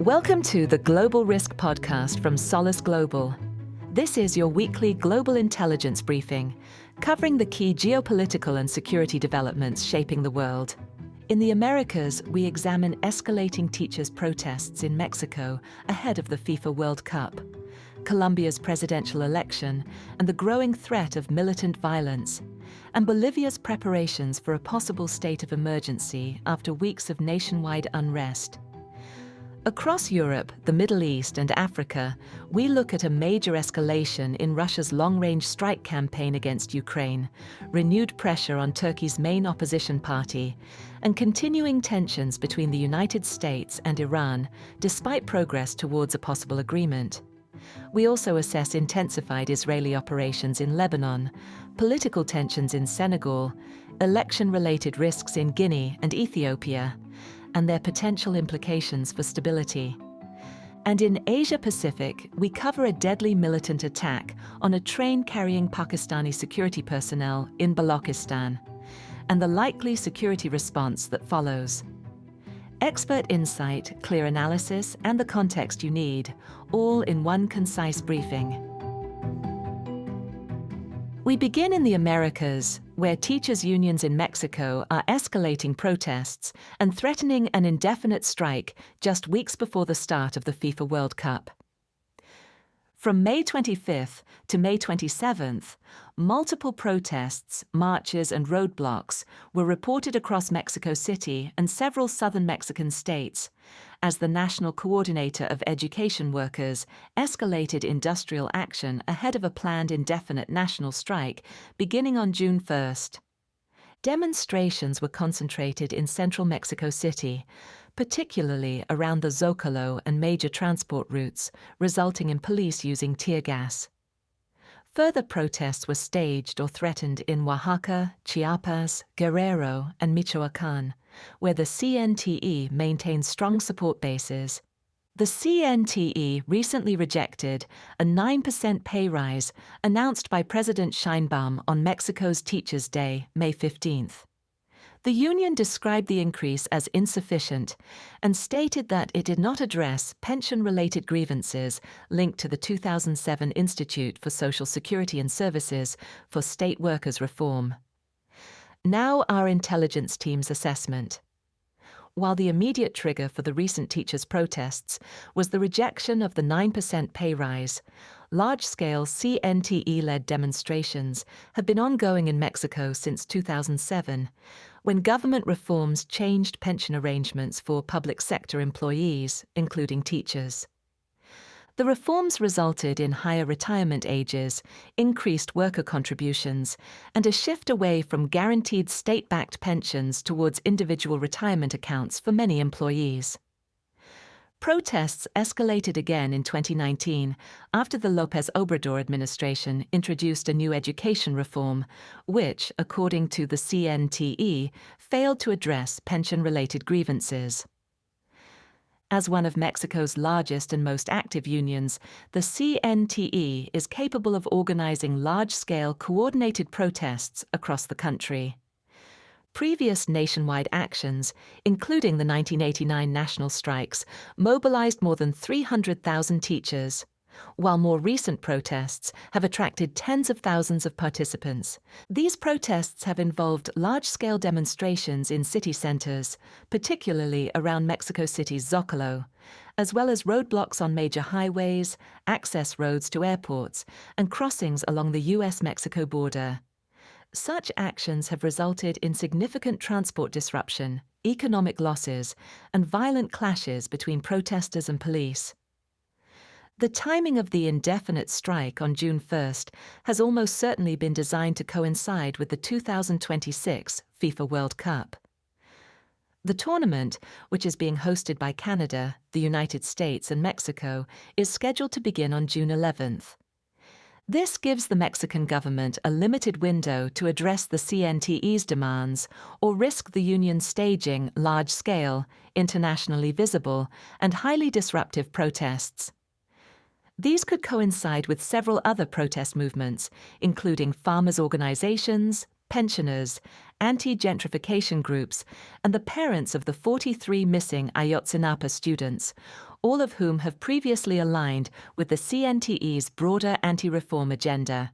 Welcome to the Global Risk Podcast from Solace Global. This is your weekly global intelligence briefing, covering the key geopolitical and security developments shaping the world. In the Americas, we examine escalating teachers' protests in Mexico ahead of the FIFA World Cup, Colombia's presidential election, and the growing threat of militant violence, and Bolivia's preparations for a possible state of emergency after weeks of nationwide unrest. Across Europe, the Middle East, and Africa, we look at a major escalation in Russia's long-range strike campaign against Ukraine, renewed pressure on Turkey's main opposition party, and continuing tensions between the United States and Iran, despite progress towards a possible agreement. We also assess intensified Israeli operations in Lebanon, political tensions in Senegal, election-related risks in Guinea and Ethiopia, and their potential implications for stability. And in Asia-Pacific, we cover a deadly militant attack on a train carrying Pakistani security personnel in Balochistan, and the likely security response that follows. Expert insight, clear analysis, and the context you need, all in one concise briefing. We begin in the Americas, where teachers' unions in Mexico are escalating protests and threatening an indefinite strike just weeks before the start of the FIFA World Cup. From May 25th to May 27th, multiple protests, marches, and roadblocks were reported across Mexico City and several southern Mexican states, as the National Coordinator of Education Workers escalated industrial action ahead of a planned indefinite national strike beginning on June 1st. Demonstrations were concentrated in central Mexico City, particularly around the Zocalo and major transport routes, resulting in police using tear gas. Further protests were staged or threatened in Oaxaca, Chiapas, Guerrero, and Michoacán, where the CNTE maintains strong support bases. The CNTE recently rejected a 9% pay rise announced by President Sheinbaum on Mexico's Teachers' Day, May 15th. The union described the increase as insufficient and stated that it did not address pension-related grievances linked to the 2007 Institute for Social Security and Services for State Workers Reform. Now our intelligence team's assessment. While the immediate trigger for the recent teachers' protests was the rejection of the 9% pay rise, large-scale CNTE-led demonstrations have been ongoing in Mexico since 2007, when government reforms changed pension arrangements for public sector employees, including teachers. The reforms resulted in higher retirement ages, increased worker contributions, and a shift away from guaranteed state-backed pensions towards individual retirement accounts for many employees. Protests escalated again in 2019 after the López Obrador administration introduced a new education reform, which, according to the CNTE, failed to address pension-related grievances. As one of Mexico's largest and most active unions, the CNTE is capable of organizing large-scale coordinated protests across the country. Previous nationwide actions, including the 1989 national strikes, mobilized more than 300,000 teachers, while more recent protests have attracted tens of thousands of participants. These protests have involved large-scale demonstrations in city centers, particularly around Mexico City's Zocalo, as well as roadblocks on major highways, access roads to airports, and crossings along the U.S.-Mexico border. Such actions have resulted in significant transport disruption, economic losses, and violent clashes between protesters and police. The timing of the indefinite strike on June 1st has almost certainly been designed to coincide with the 2026 FIFA World Cup. The tournament, which is being hosted by Canada, the United States, and Mexico, is scheduled to begin on June 11th. This gives the Mexican government a limited window to address the CNTE's demands or risk the union staging large-scale, internationally visible, and highly disruptive protests. These could coincide with several other protest movements, including farmers' organizations, pensioners, anti-gentrification groups, and the parents of the 43 missing Ayotzinapa students, all of whom have previously aligned with the CNTE's broader anti-reform agenda.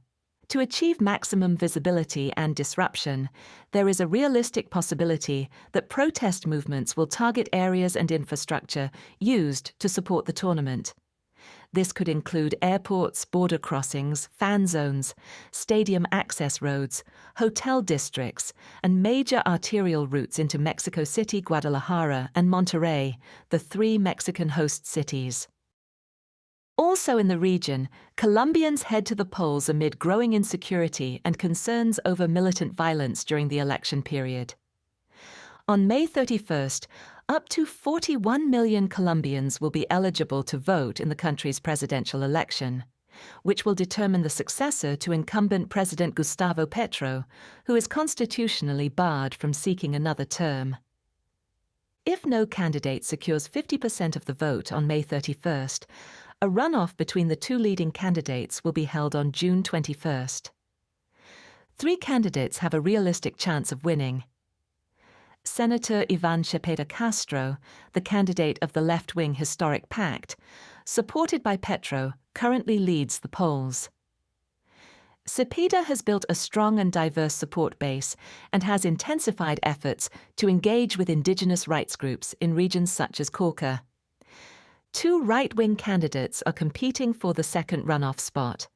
To achieve maximum visibility and disruption, there is a realistic possibility that protest movements will target areas and infrastructure used to support the tournament. This could include airports, border crossings, fan zones, stadium access roads, hotel districts, and major arterial routes into Mexico City, Guadalajara, and Monterrey, the three Mexican host cities. Also in the region, Colombians head to the polls amid growing insecurity and concerns over militant violence during the election period. On May 31st, up to 41 million Colombians will be eligible to vote in the country's presidential election, which will determine the successor to incumbent President Gustavo Petro, who is constitutionally barred from seeking another term. If no candidate secures 50% of the vote on May 31st, a runoff between the two leading candidates will be held on June 21st. Three candidates have a realistic chance of winning. Senator Ivan Cepeda Castro, the candidate of the left-wing Historic Pact, supported by Petro, currently leads the polls. Cepeda has built a strong and diverse support base and has intensified efforts to engage with indigenous rights groups in regions such as Cauca. Two right-wing candidates are competing for the second runoff spot.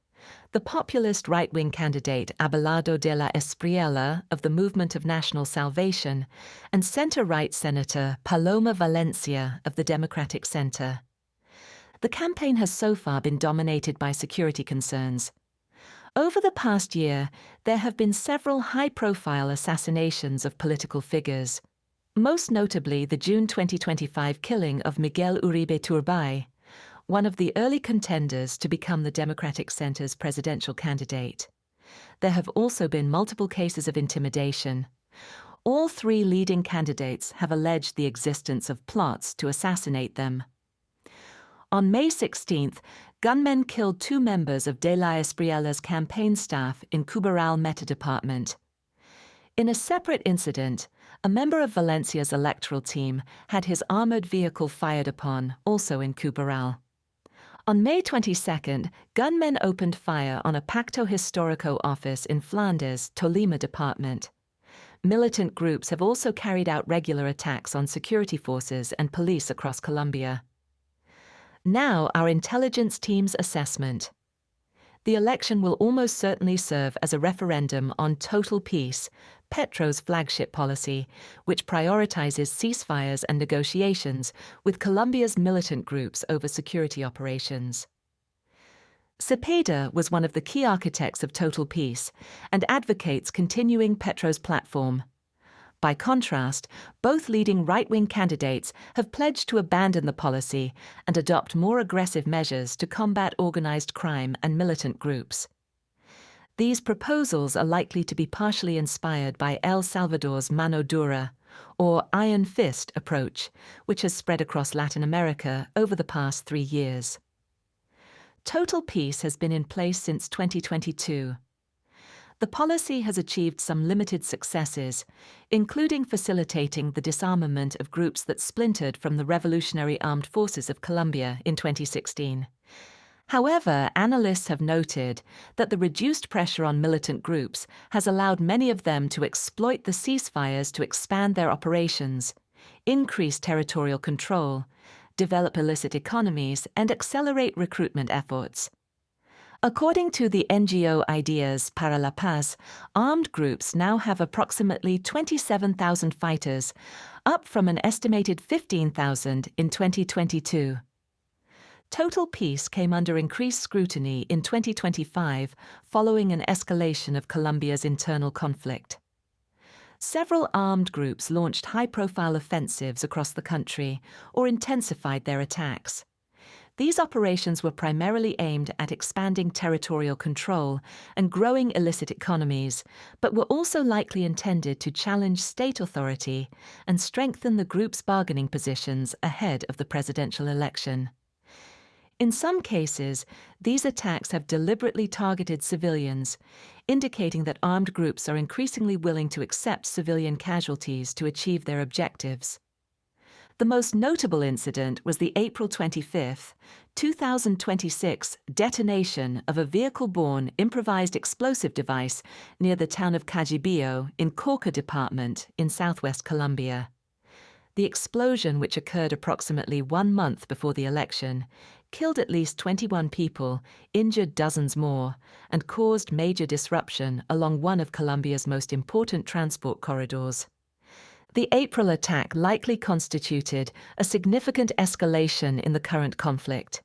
The populist right-wing candidate Abelardo de la Espriella of the Movement of National Salvation and center-right Senator Paloma Valencia of the Democratic Center. The campaign has so far been dominated by security concerns. Over the past year, there have been several high-profile assassinations of political figures. Most notably the June 2025 killing of Miguel Uribe Turbay, one of the early contenders to become the Democratic Center's presidential candidate. There have also been multiple cases of intimidation. All three leading candidates have alleged the existence of plots to assassinate them. On May 16th, gunmen killed two members of De La Espriella's campaign staff in Cubaral Meta Department. In a separate incident, a member of Valencia's electoral team had his armored vehicle fired upon, also in Cubaral. On May 22nd, gunmen opened fire on a Pacto Historico office in Flandes, Tolima Department. Militant groups have also carried out regular attacks on security forces and police across Colombia. Now, our intelligence team's assessment. The election will almost certainly serve as a referendum on total peace, Petro's flagship policy, which prioritizes ceasefires and negotiations with Colombia's militant groups over security operations. Cepeda was one of the key architects of total peace and advocates continuing Petro's platform. By contrast, both leading right-wing candidates have pledged to abandon the policy and adopt more aggressive measures to combat organized crime and militant groups. These proposals are likely to be partially inspired by El Salvador's mano dura, or iron fist approach, which has spread across Latin America over the past 3 years. Total peace has been in place since 2022. The policy has achieved some limited successes, including facilitating the disarmament of groups that splintered from the Revolutionary Armed Forces of Colombia in 2016. However, analysts have noted that the reduced pressure on militant groups has allowed many of them to exploit the ceasefires to expand their operations, increase territorial control, develop illicit economies, and accelerate recruitment efforts. According to the NGO Ideas para la Paz, armed groups now have approximately 27,000 fighters, up from an estimated 15,000 in 2022. Total peace came under increased scrutiny in 2025 following an escalation of Colombia's internal conflict. Several armed groups launched high-profile offensives across the country or intensified their attacks. These operations were primarily aimed at expanding territorial control and growing illicit economies, but were also likely intended to challenge state authority and strengthen the group's bargaining positions ahead of the presidential election. In some cases, these attacks have deliberately targeted civilians, indicating that armed groups are increasingly willing to accept civilian casualties to achieve their objectives. The most notable incident was the April 25, 2026 detonation of a vehicle-borne improvised explosive device near the town of Cajibio in Cauca Department in southwest Colombia. The explosion, which occurred approximately 1 month before the election, killed at least 21 people, injured dozens more, and caused major disruption along one of Colombia's most important transport corridors. The April attack likely constituted a significant escalation in the current conflict.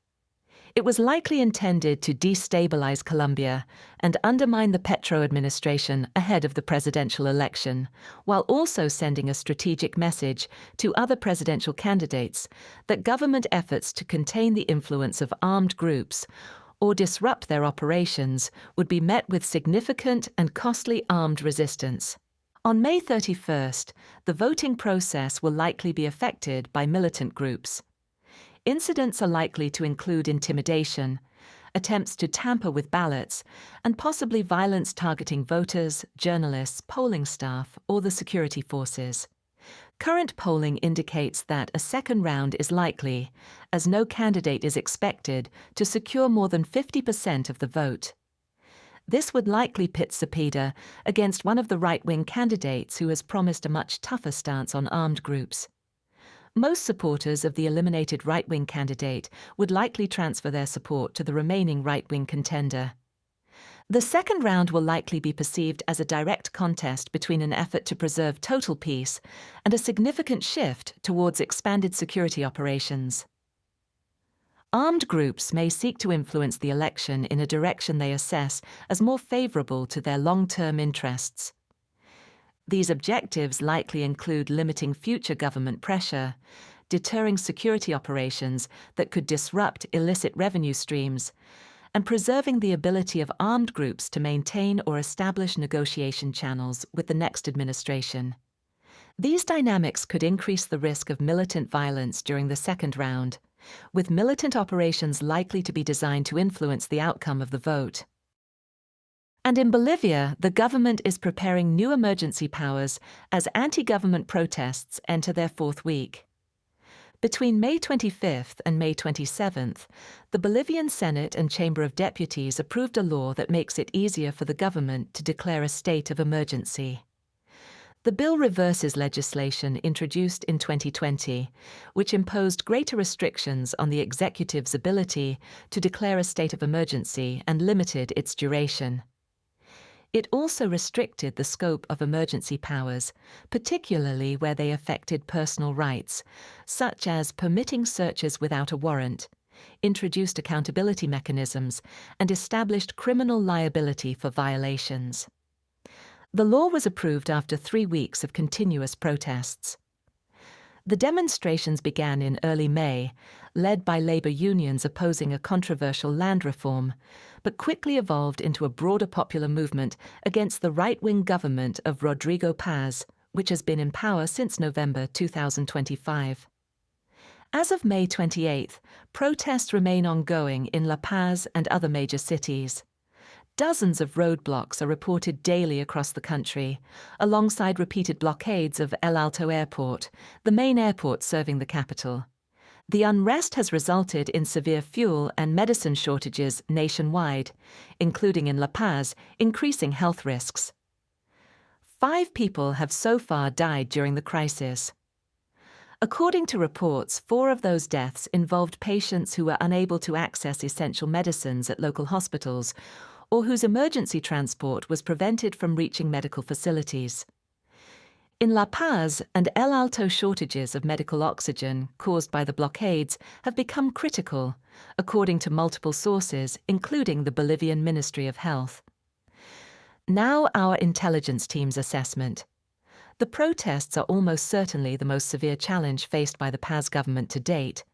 It was likely intended to destabilize Colombia and undermine the Petro administration ahead of the presidential election, while also sending a strategic message to other presidential candidates that government efforts to contain the influence of armed groups or disrupt their operations would be met with significant and costly armed resistance. On May 31st, the voting process will likely be affected by militant groups. Incidents are likely to include intimidation, attempts to tamper with ballots, and possibly violence targeting voters, journalists, polling staff, or the security forces. Current polling indicates that a second round is likely, as no candidate is expected to secure more than 50% of the vote. This would likely pit Cepeda against one of the right-wing candidates who has promised a much tougher stance on armed groups. Most supporters of the eliminated right-wing candidate would likely transfer their support to the remaining right-wing contender. The second round will likely be perceived as a direct contest between an effort to preserve total peace and a significant shift towards expanded security operations. Armed groups may seek to influence the election in a direction they assess as more favorable to their long-term interests. These objectives likely include limiting future government pressure, deterring security operations that could disrupt illicit revenue streams, and preserving the ability of armed groups to maintain or establish negotiation channels with the next administration. These dynamics could increase the risk of militant violence during the second round, with militant operations likely to be designed to influence the outcome of the vote. And in Bolivia, the government is preparing new emergency powers as anti-government protests enter their fourth week. Between May 25th and May 27th, the Bolivian Senate and Chamber of Deputies approved a law that makes it easier for the government to declare a state of emergency. The bill reverses legislation introduced in 2020, which imposed greater restrictions on the executive's ability to declare a state of emergency and limited its duration. It also restricted the scope of emergency powers, particularly where they affected personal rights, such as permitting searches without a warrant, introduced accountability mechanisms, and established criminal liability for violations. The law was approved after 3 weeks of continuous protests. The demonstrations began in early May, led by labor unions opposing a controversial land reform, but quickly evolved into a broader popular movement against the right-wing government of Rodrigo Paz, which has been in power since November 2025. As of May 28th, protests remain ongoing in La Paz and other major cities. Dozens of roadblocks are reported daily across the country, alongside repeated blockades of El Alto Airport, the main airport serving the capital. The unrest has resulted in severe fuel and medicine shortages nationwide, including in La Paz, increasing health risks. 5 people have so far died during the crisis. According to reports, 4 of those deaths involved patients who were unable to access essential medicines at local hospitals, or whose emergency transport was prevented from reaching medical facilities. In La Paz and El Alto, shortages of medical oxygen caused by the blockades have become critical, according to multiple sources, including the Bolivian Ministry of Health. Now our intelligence team's assessment. The protests are almost certainly the most severe challenge faced by the Paz government to date,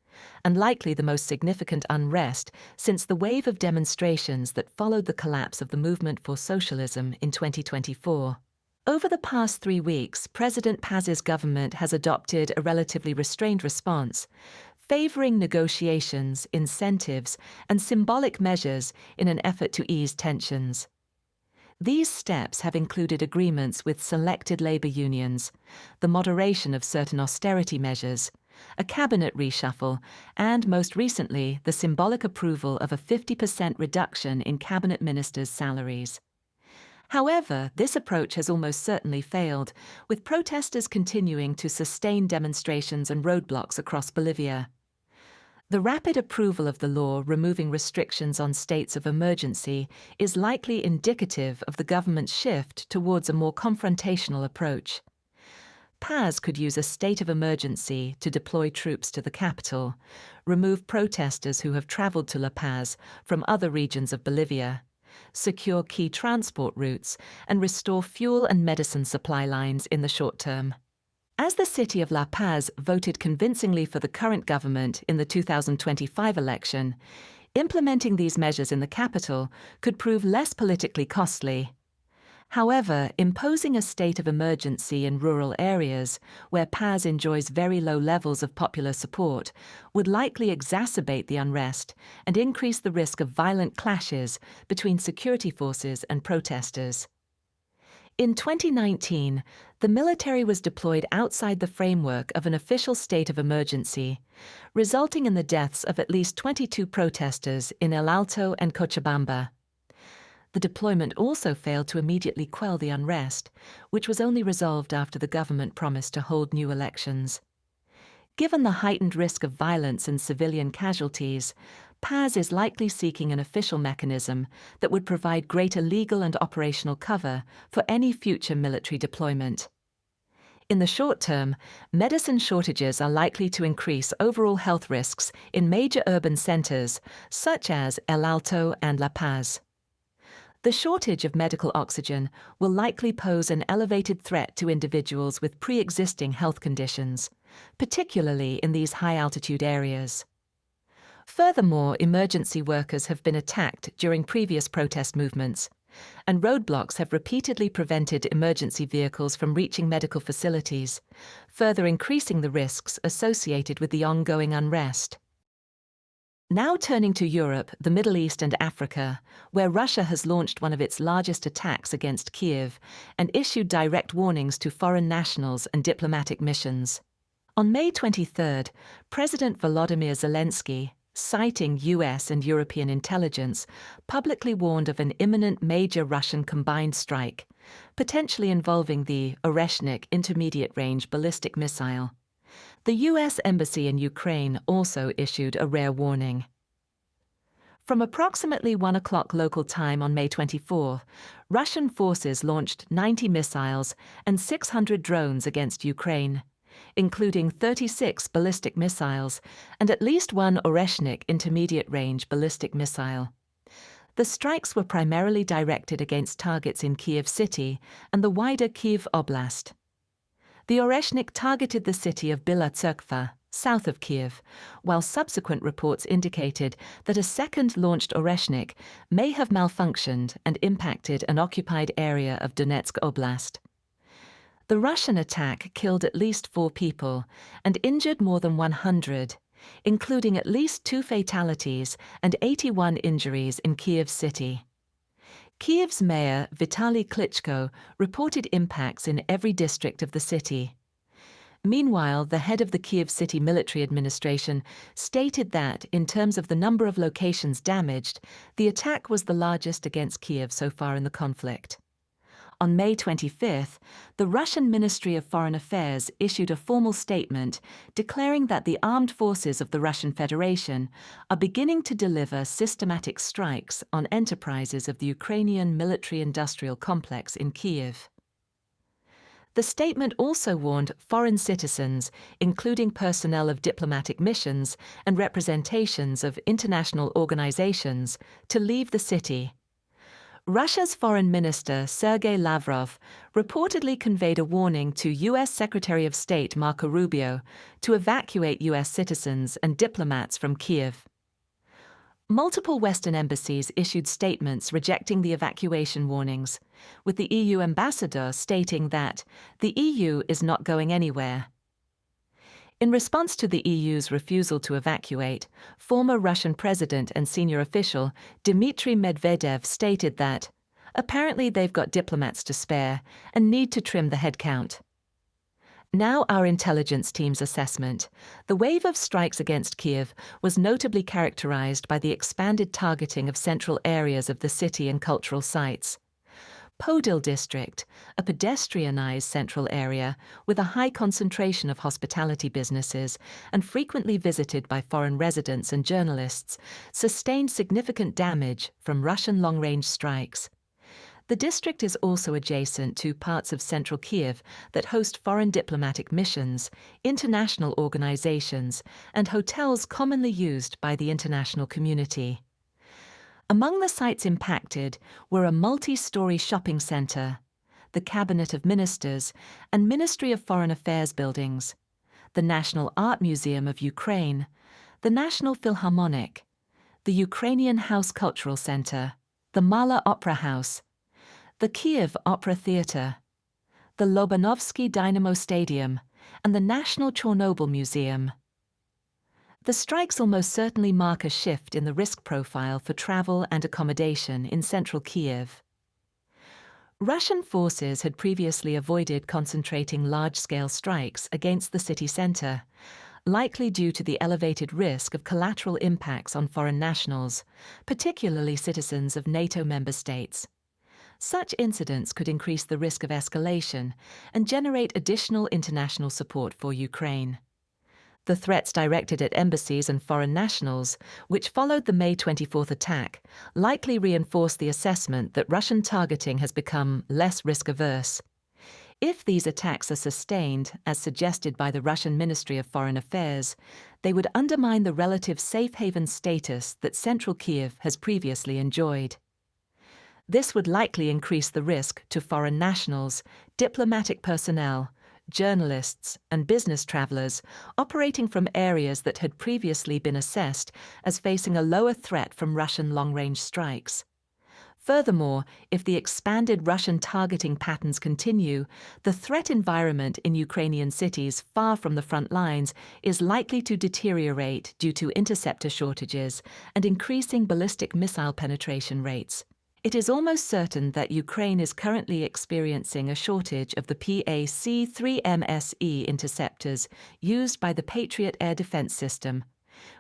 and likely the most significant unrest since the wave of demonstrations that followed the collapse of the movement for socialism in 2024. Over the past 3 weeks, President Paz's government has adopted a relatively restrained response, favoring negotiations, incentives, and symbolic measures in an effort to ease tensions. These steps have included agreements with selected labor unions, the moderation of certain austerity measures, a cabinet reshuffle, and most recently, the symbolic approval of a 50% reduction in cabinet ministers' salaries. However, this approach has almost certainly failed, with protesters continuing to sustain demonstrations and roadblocks across Bolivia. The rapid approval of the law removing restrictions on states of emergency is likely indicative of the government's shift towards a more confrontational approach. Paz could use a state of emergency to deploy troops to the capital, remove protesters who have traveled to La Paz from other regions of Bolivia, secure key transport routes, and restore fuel and medicine supply lines in the short term. As the city of La Paz voted convincingly for the current government in the 2025 election, implementing these measures in the capital could prove less politically costly. However, imposing a state of emergency in rural areas, where Paz enjoys very low levels of popular support, would likely exacerbate the unrest and increase the risk of violent clashes between security forces and protesters. In 2019, the military was deployed outside the framework of an official state of emergency, resulting in the deaths of at least 22 protesters in El Alto and Cochabamba. The deployment also failed to immediately quell the unrest, which was only resolved after the government promised to hold new elections. Given the heightened risk of violence and civilian casualties, Paz is likely seeking an official mechanism that would provide greater legal and operational cover for any future military deployment. In the short term, medicine shortages are likely to increase overall health risks in major urban centers such as El Alto and La Paz. The shortage of medical oxygen will likely pose an elevated threat to individuals with pre-existing health conditions, particularly in these high-altitude areas. Furthermore, emergency workers have been attacked during previous protest movements, and roadblocks have repeatedly prevented emergency vehicles from reaching medical facilities, further increasing the risks associated with the ongoing unrest. Now turning to Europe, the Middle East and Africa, where Russia has launched one of its largest attacks against Kyiv and issued direct warnings to foreign nationals and diplomatic missions. On May 23, President Volodymyr Zelensky, citing US and European intelligence, publicly warned of an imminent major Russian combined strike, potentially involving the Oreshnik intermediate-range ballistic missile. The US Embassy in Ukraine also issued a rare warning. From approximately 1 o'clock local time on May 24, Russian forces launched 90 missiles and 600 drones against Ukraine, including 36 ballistic missiles and at least one Oreshnik intermediate-range ballistic missile. The strikes were primarily directed against targets in Kyiv city and the wider Kyiv Oblast. The Oreshnik targeted the city of Bila Tserkva, south of Kyiv, while subsequent reports indicated that a second launched Oreshnik may have malfunctioned and impacted an occupied area of Donetsk Oblast. The Russian attack killed at least 4 people and injured more than 100, including at least 2 fatalities and 81 injuries in Kyiv city. Kyiv's mayor, Vitaly Klitschko, reported impacts in every district of the city. Meanwhile, the head of the Kyiv City Military Administration stated that, in terms of the number of locations damaged, the attack was the largest against Kyiv so far in the conflict. On May 25, the Russian Ministry of Foreign Affairs issued a formal statement declaring that the armed forces of the Russian Federation are beginning to deliver systematic strikes on enterprises of the Ukrainian military-industrial complex in Kyiv. The statement also warned foreign citizens, including personnel of diplomatic missions and representations of international organizations, to leave the city. Russia's Foreign Minister Sergei Lavrov reportedly conveyed a warning to U.S. Secretary of State Marco Rubio to evacuate U.S. citizens and diplomats from Kyiv. Multiple Western embassies issued statements rejecting the evacuation warnings, with the EU ambassador stating that the EU is not going anywhere. In response to the EU's refusal to evacuate, former Russian president and senior official Dmitry Medvedev stated that, apparently they've got diplomats to spare and need to trim the headcount. Now our intelligence team's assessment. The wave of strikes against Kyiv was notably characterized by the expanded targeting of central areas of the city and cultural sites. Podil district, a pedestrianized central area with a high concentration of hospitality businesses and frequently visited by foreign residents and journalists, sustained significant damage from Russian long-range strikes. The district is also adjacent to parts of central Kyiv that host foreign diplomatic missions, international organizations, and hotels commonly used by the international community. Among the sites impacted were a multi-story shopping center, the Cabinet of Ministers and Ministry of Foreign Affairs buildings, the National Art Museum of Ukraine, the National Philharmonic, the Ukrainian House Cultural Center, the Mala Opera House, the Kyiv Opera Theatre, the Lobanovsky Dynamo Stadium, and the National Chernobyl Museum. The strikes almost certainly mark a shift in the risk profile for travel and accommodation in central Kyiv. Russian forces had previously avoided concentrating large-scale strikes against the city center, likely due to the elevated risk of collateral impacts on foreign nationals, particularly citizens of NATO member states. Such incidents could increase the risk of escalation and generate additional international support for Ukraine. The threats directed at embassies and foreign nationals, which followed the May 24th attack, likely reinforce the assessment that Russian targeting has become less risk-averse. If these attacks are sustained, as suggested by the Russian Ministry of Foreign Affairs, they would undermine the relative safe haven status that central Kyiv has previously enjoyed. This would likely increase the risk to foreign nationals, diplomatic personnel, journalists, and business travelers operating from areas that had previously been assessed as facing a lower threat from Russian long-range strikes. Furthermore, if the expanded Russian targeting patterns continue, the threat environment in Ukrainian cities far from the front lines is likely to deteriorate due to interceptor shortages and increasing ballistic missile penetration rates. It is almost certain that Ukraine is currently experiencing a shortage of the PAC-3MSE interceptors used by the Patriot air defense system,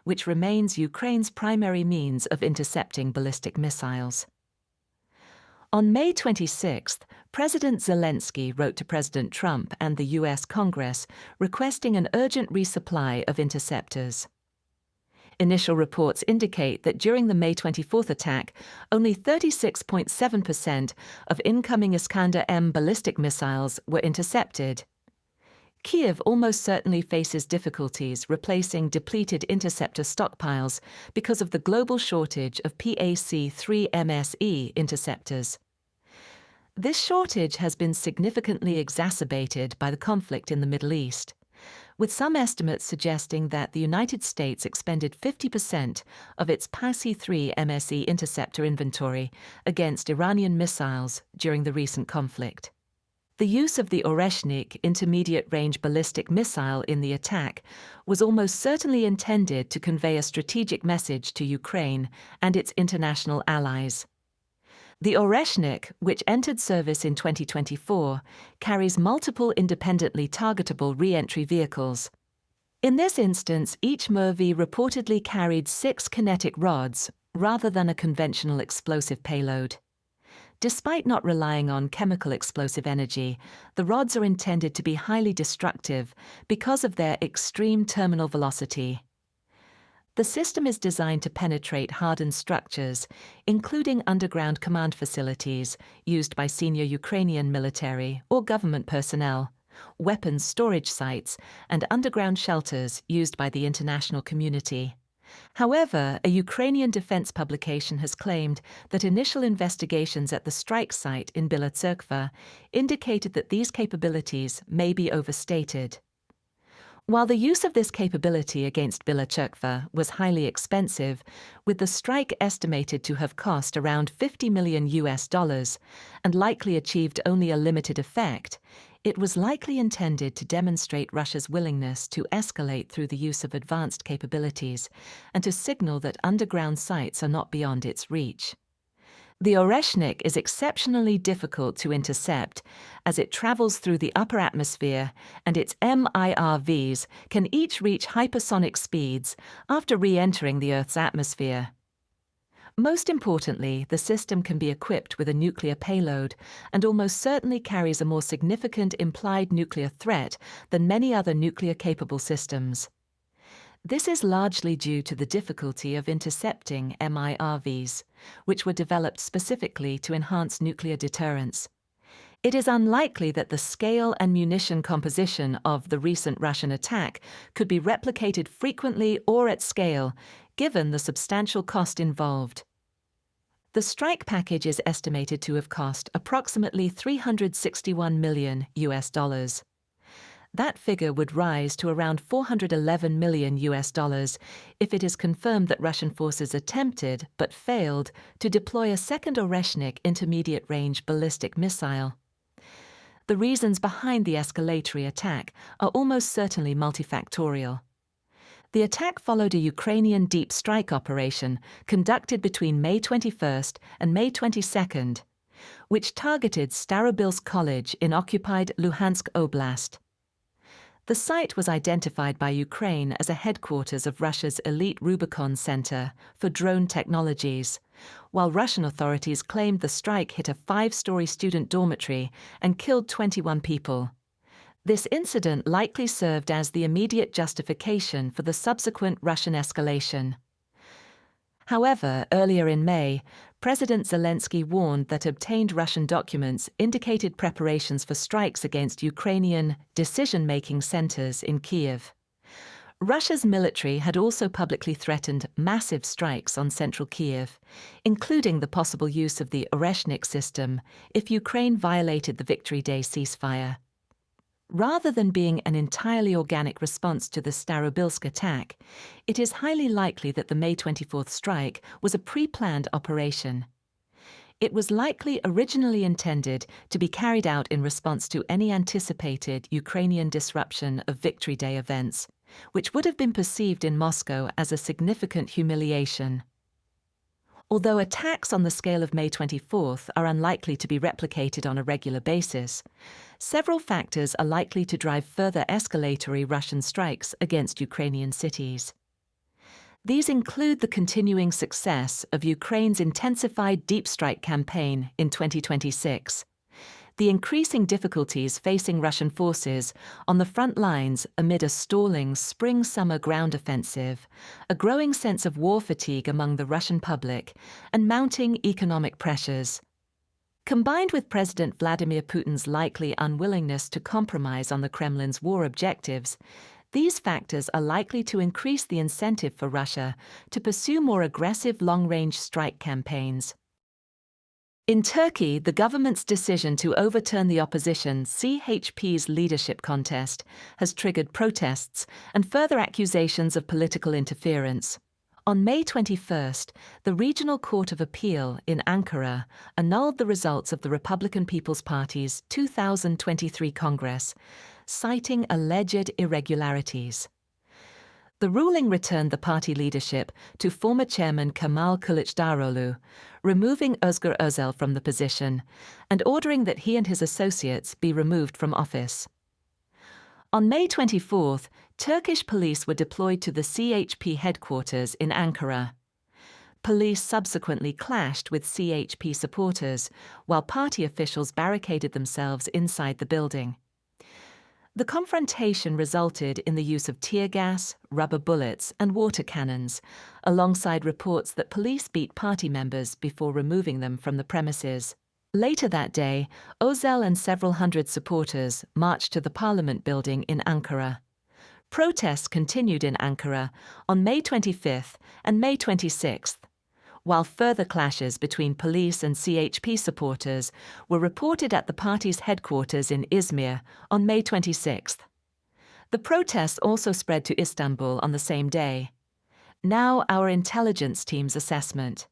which remains Ukraine's primary means of intercepting ballistic missiles. On May 26th, President Zelensky wrote to President Trump and the U.S. Congress requesting an urgent resupply of interceptors. Initial reports indicate that during the May 24th attack, only 36.7% of incoming Iskander-M ballistic missiles were intercepted. Kyiv almost certainly faces difficulties replacing depleted interceptor stockpiles because of the global shortage of PAC-3MSE interceptors. This shortage has been significantly exacerbated by the conflict in the Middle East, with some estimates suggesting that the United States expended 50% of its PAC-3MSE interceptor inventory against Iranian missiles during the recent conflict. The use of the Oreshnik intermediate-range ballistic missile in the attack was almost certainly intended to convey a strategic message to Ukraine and its international allies. The Oreshnik, which entered service in 2024, carries multiple independently targetable re-entry vehicles. In this instance, each MIRV reportedly carried 6 kinetic rods, rather than a conventional explosive payload. Despite not relying on chemical explosive energy, the rods are intended to be highly destructive because of their extreme terminal velocity. The system is designed to penetrate hardened structures, including underground command facilities used by senior Ukrainian military or government personnel, weapons storage sites, and underground shelters used by the international community. However, a Ukrainian defense publication has claimed that initial investigations at the strike site in Balochistan indicated that these capabilities may be overstated. While the use of this capability against Balochistan was highly expensive, with the strike estimated to have cost around $50 million and likely achieved only a limited effect, It was likely intended to demonstrate Russia's willingness to escalate through the use of advanced capabilities and to signal that underground sites are not beyond its reach. The Oreshnik is exceptionally difficult to intercept as it travels through the upper atmosphere, and its MIRVs can each reach hypersonic speeds after re-entering the Earth's atmosphere. Most importantly, the system can be equipped with a nuclear payload and almost certainly carries a more significant implied nuclear threat than many other nuclear-capable systems. This is largely due to the difficulty of intercepting MIRVs, which were developed specifically to enhance nuclear deterrence. It is unlikely that the scale and munition composition of the recent Russian attack could be replicated frequently or at scale, given the substantial cost involved. The strike package is estimated to have cost approximately $361 million. That figure would rise to around $411 million if it is confirmed that Russian forces attempted, but failed, to deploy a second Oreshnik intermediate-range ballistic missile. The reasons behind the escalatory attack are almost certainly multifactorial. The attack followed a Ukrainian deep strike operation conducted between May 21st and May 22nd, which targeted Starobilsk College in occupied Luhansk Oblast. The site was identified by Ukraine as a headquarters of Russia's elite Rubicon Center for drone technologies, while Russian authorities claimed the strike hit a 5-story student dormitory and killed 21 people. This incident likely served as the immediate justification for the subsequent Russian escalation. However, earlier in May, President Zelensky warned that obtained Russian documents indicated preparations for strikes against Ukrainian decision-making centers in Kyiv. Russia's military had also publicly threatened massive strikes on central Kyiv, including the possible use of the Oreshnik system if Ukraine violated the Victory Day ceasefire. Rather than being an entirely organic response to the Starobilsk attack, it is highly likely that the May 24th strike was a pre-planned operation. It was likely originally intended to be carried out in response to any anticipated Ukrainian disruption of Victory Day events, which would have been perceived in Moscow as a significant humiliation. Although attacks on the scale of May 24th are unlikely to be replicated on a regular basis, several factors are likely to drive further escalatory Russian strikes against Ukrainian cities. These include the continuing success of Ukraine's intensified deep strike campaign in 2026, the increasing difficulties facing Russian forces on the front lines amid a stalling spring-summer ground offensive, a growing sense of war fatigue among the Russian public, and mounting economic pressures. Combined with President Vladimir Putin's likely unwillingness to compromise on the Kremlin's war objectives, these factors are likely to increase the incentive for Russia to pursue more aggressive long-range strike campaigns. In Turkey, the government's decision to overturn the opposition CHP's leadership contest has triggered protests and further accusations of political interference. On May 21st, the Regional Court of Appeal in Ankara annulled the results of the Republican People's Party's 2023 Congress, citing alleged irregularities. The ruling returned the party leadership to former chairman Kemal Kılıçdaroğlu, removing Özgür Özel from the position and ordering that he and his associates be removed from office. On May 24th, Turkish police were deployed to the CHP headquarters in Ankara. Police subsequently clashed with CHP supporters, while party officials barricaded themselves inside the building. The confrontation resulted in the use of tear gas, rubber bullets, and water cannons, alongside reports that police beat party members before removing them from the premises. Later that day, Özel and several hundred supporters marched to the Parliament building in Ankara. Protests continued in Ankara on May 25th and May 26th, while further clashes between police and CHP supporters were reported at the party's headquarters in Izmir on May 26th. The protests also spread to Istanbul on the same day. Now our intelligence team's assessment.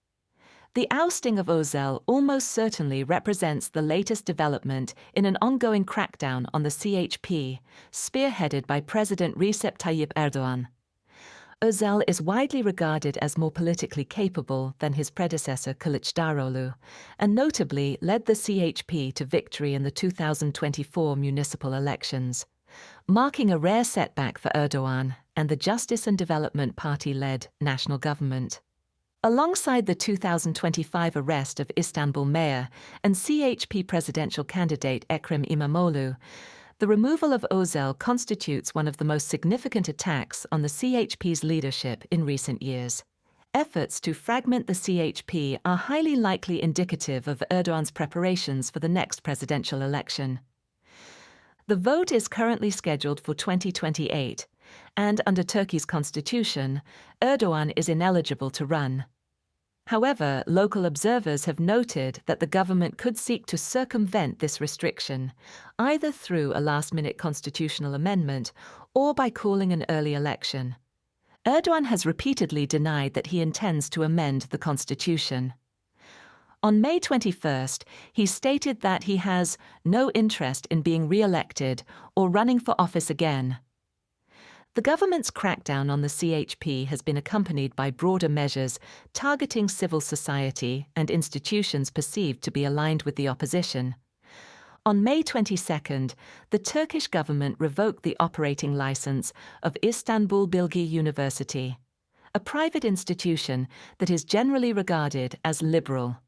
The ousting of Özel almost certainly represents the latest development in an ongoing crackdown on the CHP, spearheaded by President Recep Tayyip Erdogan. Özel is widely regarded as more politically capable than his predecessor Kılıçdaroğlu, and notably led the CHP to victory in the 2024 municipal elections, marking a rare setback for Erdogan and the Justice and Development Party-led national government. Alongside the 2025 arrest of Istanbul mayor and CHP presidential candidate Ekrem İmamoğlu, the removal of Özel constitutes one of the most significant attacks on the CHP's leadership in recent years. Efforts to fragment the CHP are highly likely indicative of Erdogan's preparations for the next presidential election. The vote is currently scheduled for 2028, and under Turkey's constitution, Erdogan is ineligible to run. However, local observers have noted that the government could seek to circumvent this restriction, either through a last-minute constitutional amendment or by calling an early election. Erdogan has repeatedly denied that he intends to amend the constitution. On May 21st, he stated that he has no interest in being re-elected or running for office again. The government's crackdown on the CHP has been accompanied by broader measures targeting civil society and institutions perceived to be aligned with the opposition. On May 22nd, the Turkish government revoked the operating license of Istanbul Bilgi University, a private institution that is generally regarded as liberal.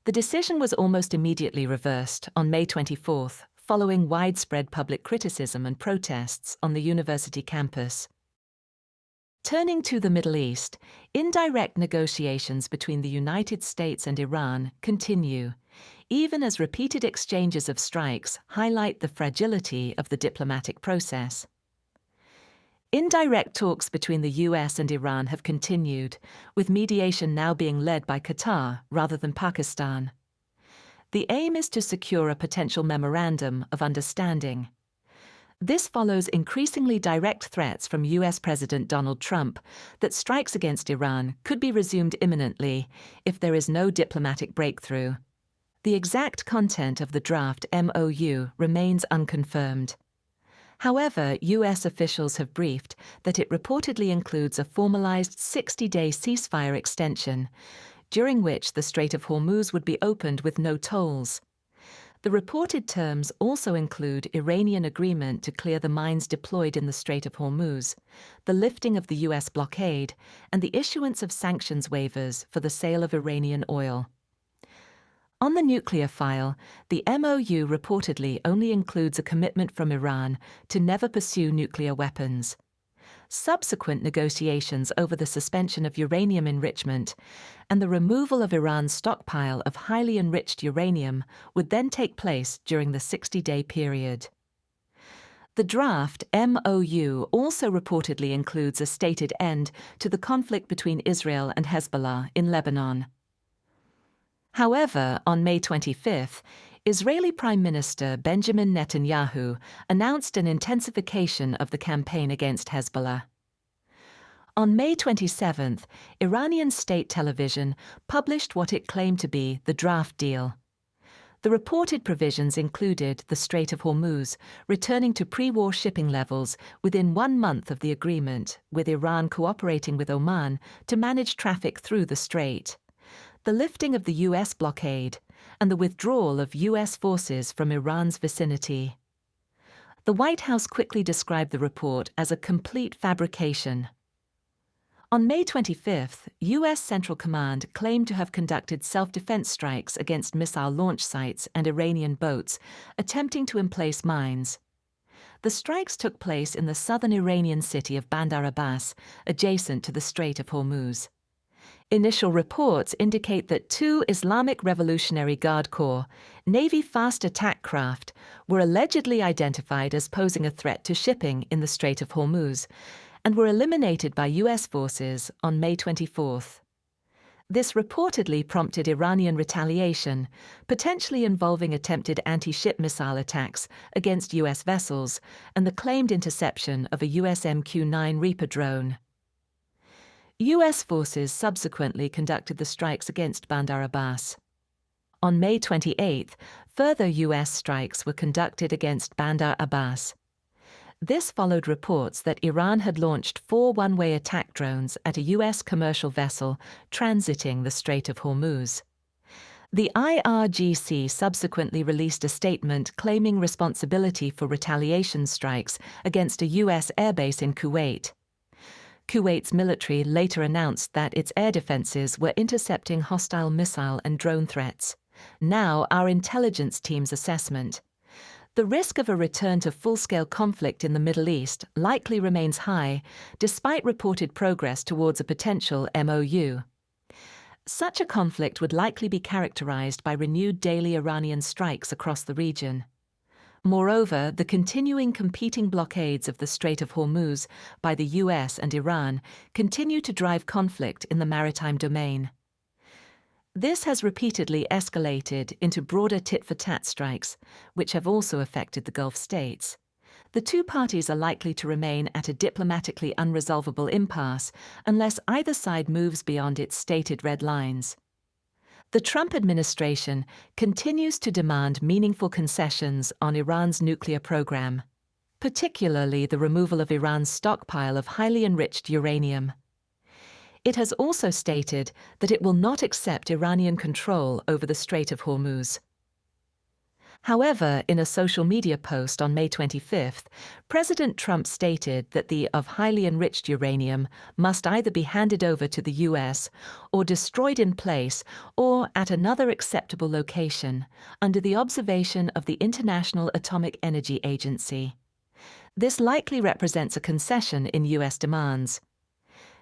The decision was almost immediately reversed on May 24th, following widespread public criticism and protests on the university campus. Turning to the Middle East, indirect negotiations between the United States and Iran continue, even as repeated exchanges of strikes highlight the fragility of the diplomatic process. Indirect talks between the US and Iran have continued, with mediation now being led by Qatar rather than Pakistan. The aim is to secure a potential memorandum of understanding. This follows increasingly direct threats from US President Donald Trump that strikes against Iran could be resumed imminently if there is no diplomatic breakthrough. The exact content of the draft MOU remains unconfirmed. However, US officials have briefed that it reportedly includes a formalized 60-day ceasefire extension, during which the Strait of Hormuz would be opened with no tolls. The reported terms also include Iranian agreement to clear the mines deployed in the Strait of Hormuz, the lifting of the US blockade, and the issuance of sanctions waivers for the sale of Iranian oil. On the nuclear file, the MOU reportedly only includes a commitment from Iran to never pursue nuclear weapons. Subsequent negotiations over the suspension of uranium enrichment and the removal of Iran's stockpile of highly enriched uranium would then take place during the 60-day period. The draft MOU also reportedly includes a stated end to the conflict between Israel and Hezbollah in Lebanon. However, on May 25th, Israeli Prime Minister Benjamin Netanyahu announced an intensification of the campaign against Hezbollah. On May 27th, Iranian state television published what it claimed to be the draft deal. The reported provisions included the Strait of Hormuz returning to pre-war shipping levels within 1 month of the agreement, with Iran cooperating with Oman to manage traffic through the strait, the lifting of the US blockade, and the withdrawal of US forces from Iran's vicinity. The White House quickly described the report as a complete fabrication. On May 25th, US Central Command claimed to have conducted self-defense strikes against missile launch sites and Iranian boats attempting to emplace mines. The strikes took place in the southern Iranian city of Bandar Abbas, adjacent to the Strait of Hormuz. Initial reports indicate that 2 Islamic Revolutionary Guard Corps Navy fast attack craft were allegedly identified as posing a threat to shipping in the Strait of Hormuz and were eliminated by US forces on May 24th. This reportedly prompted Iranian retaliation, potentially involving attempted anti-ship missile attacks against US vessels and the claimed interception of a US MQ-9 Reaper drone. U.S. forces subsequently conducted the strikes against Bandar Abbas. On May 28, further U.S. strikes were conducted against Bandar Abbas. This followed reports that Iran had launched 4 one-way attack drones at a U.S. commercial vessel transiting the Strait of Hormuz. The IRGC subsequently released a statement claiming responsibility for retaliation strikes against a U.S. airbase in Kuwait. Kuwait's military later announced that its air defenses were intercepting hostile missile and drone threats. Now, our intelligence team's assessment. The risk of a return to full-scale conflict in the Middle East likely remains high, despite reported progress towards a potential MOU. Such a conflict would likely be characterized by renewed daily Iranian strikes across the region. Moreover, the continuing competing blockades of the Strait of Hormuz by the US and Iran continue to drive conflict in the maritime domain. This has repeatedly escalated into broader tit-for-tat strikes, which have also affected the Gulf states. The two parties are likely to remain at a diplomatically unresolvable impasse unless either side moves beyond its stated red lines. The Trump administration continues to demand meaningful concessions on Iran's nuclear program, particularly the removal of Iran's stockpile of highly enriched uranium. It has also stated that it will not accept Iranian control over the Strait of Hormuz. However, in a social media post on May 25, President Trump stated that the of highly enriched uranium must either be handed over to the US or destroyed in place or at another acceptable location under the observation of the International Atomic Energy Agency. This likely represents a concession in US demands.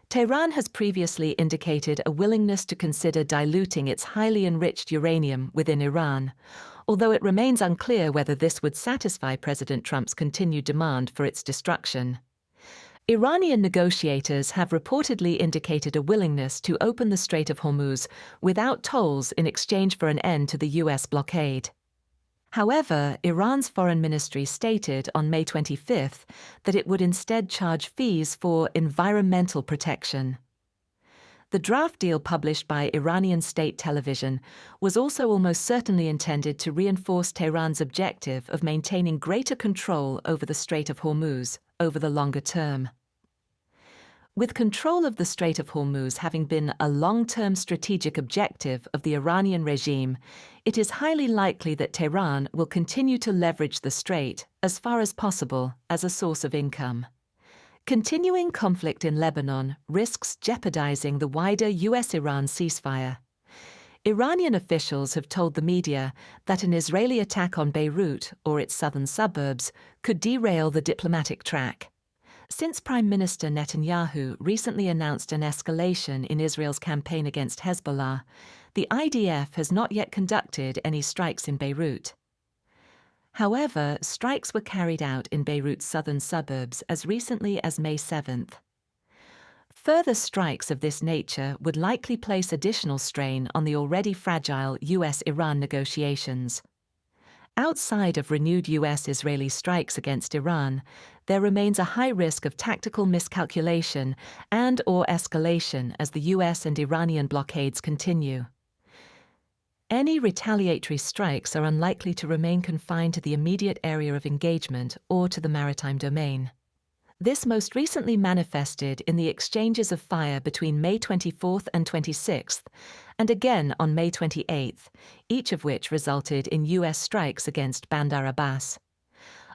Tehran has previously indicated a willingness to consider diluting its highly enriched uranium within Iran, although it remains unclear whether this would satisfy President Trump's continued demand for its destruction. Iranian negotiators have reportedly indicated a willingness to open the Strait of Hormuz without tolls in exchange for an end to the US blockade. However, Iran's foreign ministry stated on May 25 that it would instead charge fees for environmental protection. The draft deal published by Iranian state television was also almost certainly intended to reinforce Tehran's objective of maintaining greater control over the Strait of Hormuz over the longer term. With control of the Strait of Hormuz having been a long-term strategic objective of the Iranian regime, it is highly likely that Tehran will continue to leverage the strait as far as possible as a source of income. Continuing conflict in Lebanon risks jeopardizing the wider US-Iran ceasefire. Iranian officials have told the media that an Israeli attack on Beirut or its southern suburbs could derail the diplomatic track. Since Prime Minister Netanyahu recently announced an escalation in Israel's campaign against Hezbollah, the IDF has not yet conducted any strikes in Beirut. However, strikes were carried out in Beirut's southern suburbs as recently as May 7th. Further strikes of this nature would likely place additional strain on the already fragile US-Iran negotiations. Outside of renewed US-Israeli strikes against Iran, there remains a high risk of tactical miscalculation and/or escalation as the US and Iranian blockades continue. Any retaliatory strikes are unlikely to remain confined to the immediate area of engagement or to the maritime domain. This most recently manifested in the exchanges of fire between May 24th and 26th, and again on May 28th, each of which resulted in US strikes against Bandar Abbas.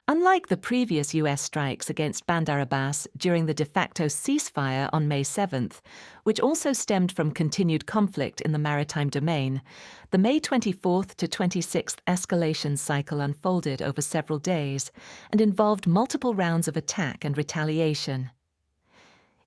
Unlike the previous US strikes against Bandar Abbas during the de facto ceasefire on May 7th, which also stemmed from continued conflict in the maritime domain, the May 24th to 26th escalation cycle unfolded over several days and involved multiple rounds of attack and retaliation.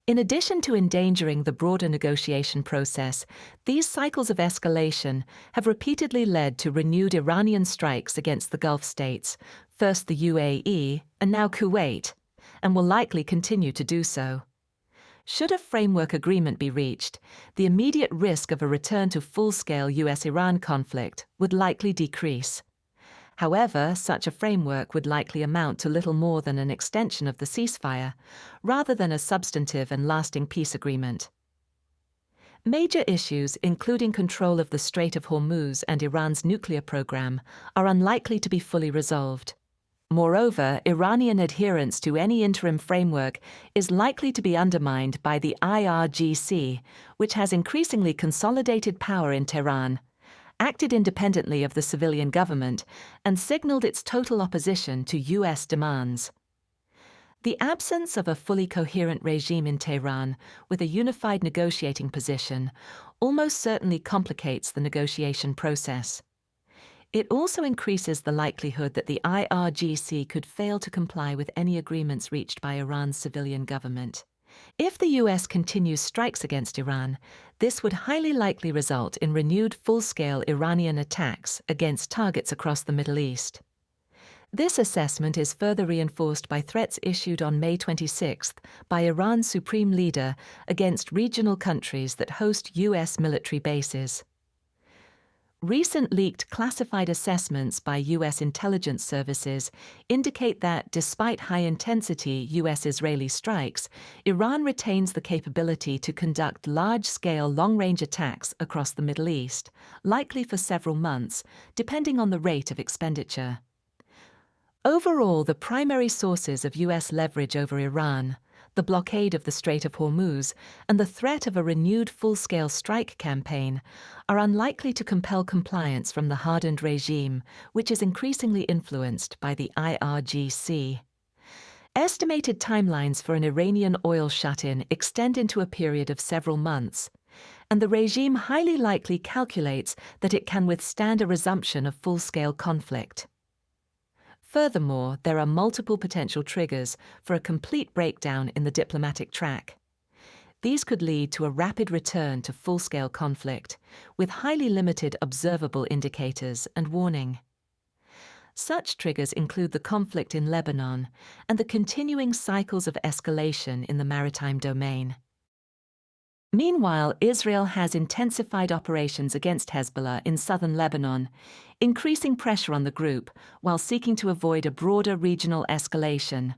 In addition to endangering the broader negotiation process, these cycles of escalation have repeatedly led to renewed Iranian strikes against the Gulf states, first the UAE and now Kuwait, and will likely continue to do so. Should a framework agreement be reached, the immediate risk of a return to full-scale US-Iran conflict would likely decrease. However, such a framework would likely amount to little more than an extension of the ceasefire, rather than a substantive and lasting peace agreement. Major issues, including control of the Strait of Hormuz and Iran's nuclear program, are unlikely to be fully resolved. Moreover, Iranian adherence to any interim framework is likely to be undermined by the IRGC, which has increasingly consolidated power in Tehran, acted independently of the civilian government, and signaled its total opposition to U.S. demands. The absence of a fully coherent regime in Tehran with a unified negotiating position almost certainly complicates the negotiation process. It also increases the likelihood that the IRGC could fail to comply with any agreements reached by Iran's civilian government. If the U.S. continues strikes against Iran, this would highly likely result in renewed full-scale Iranian attacks against targets across the Middle East. This assessment is further reinforced by threats issued on May 26 by Iran's supreme leader against regional countries that host U.S. military bases. Recent leaked classified assessments by U.S. intelligence services indicate that, despite high-intensity U.S.-Israeli strikes, Iran retains the capability to conduct large-scale long-range attacks across the Middle East, likely for several months, depending on the rate of expenditure. Overall, the primary sources of U.S. leverage over Iran, the blockade of the Strait of Hormuz, and the threat of a renewed full-scale strike campaign are unlikely to compel compliance from the hardened regime, which is increasingly influenced by the IRGC. Estimated timelines for an Iranian oil shut-in extend into a period of several months, and the regime highly likely calculates that it can withstand a resumption of full-scale conflict. Furthermore, there are multiple potential triggers for a complete breakdown in the diplomatic track. These could lead to a rapid return to full-scale conflict, with highly limited observable indicators and warning. Such triggers include the conflict in Lebanon and the continuing cycles of escalation in the maritime domain. Meanwhile, Israel has intensified operations against Hezbollah in southern Lebanon, increasing pressure on the group while seeking to avoid a broader regional escalation.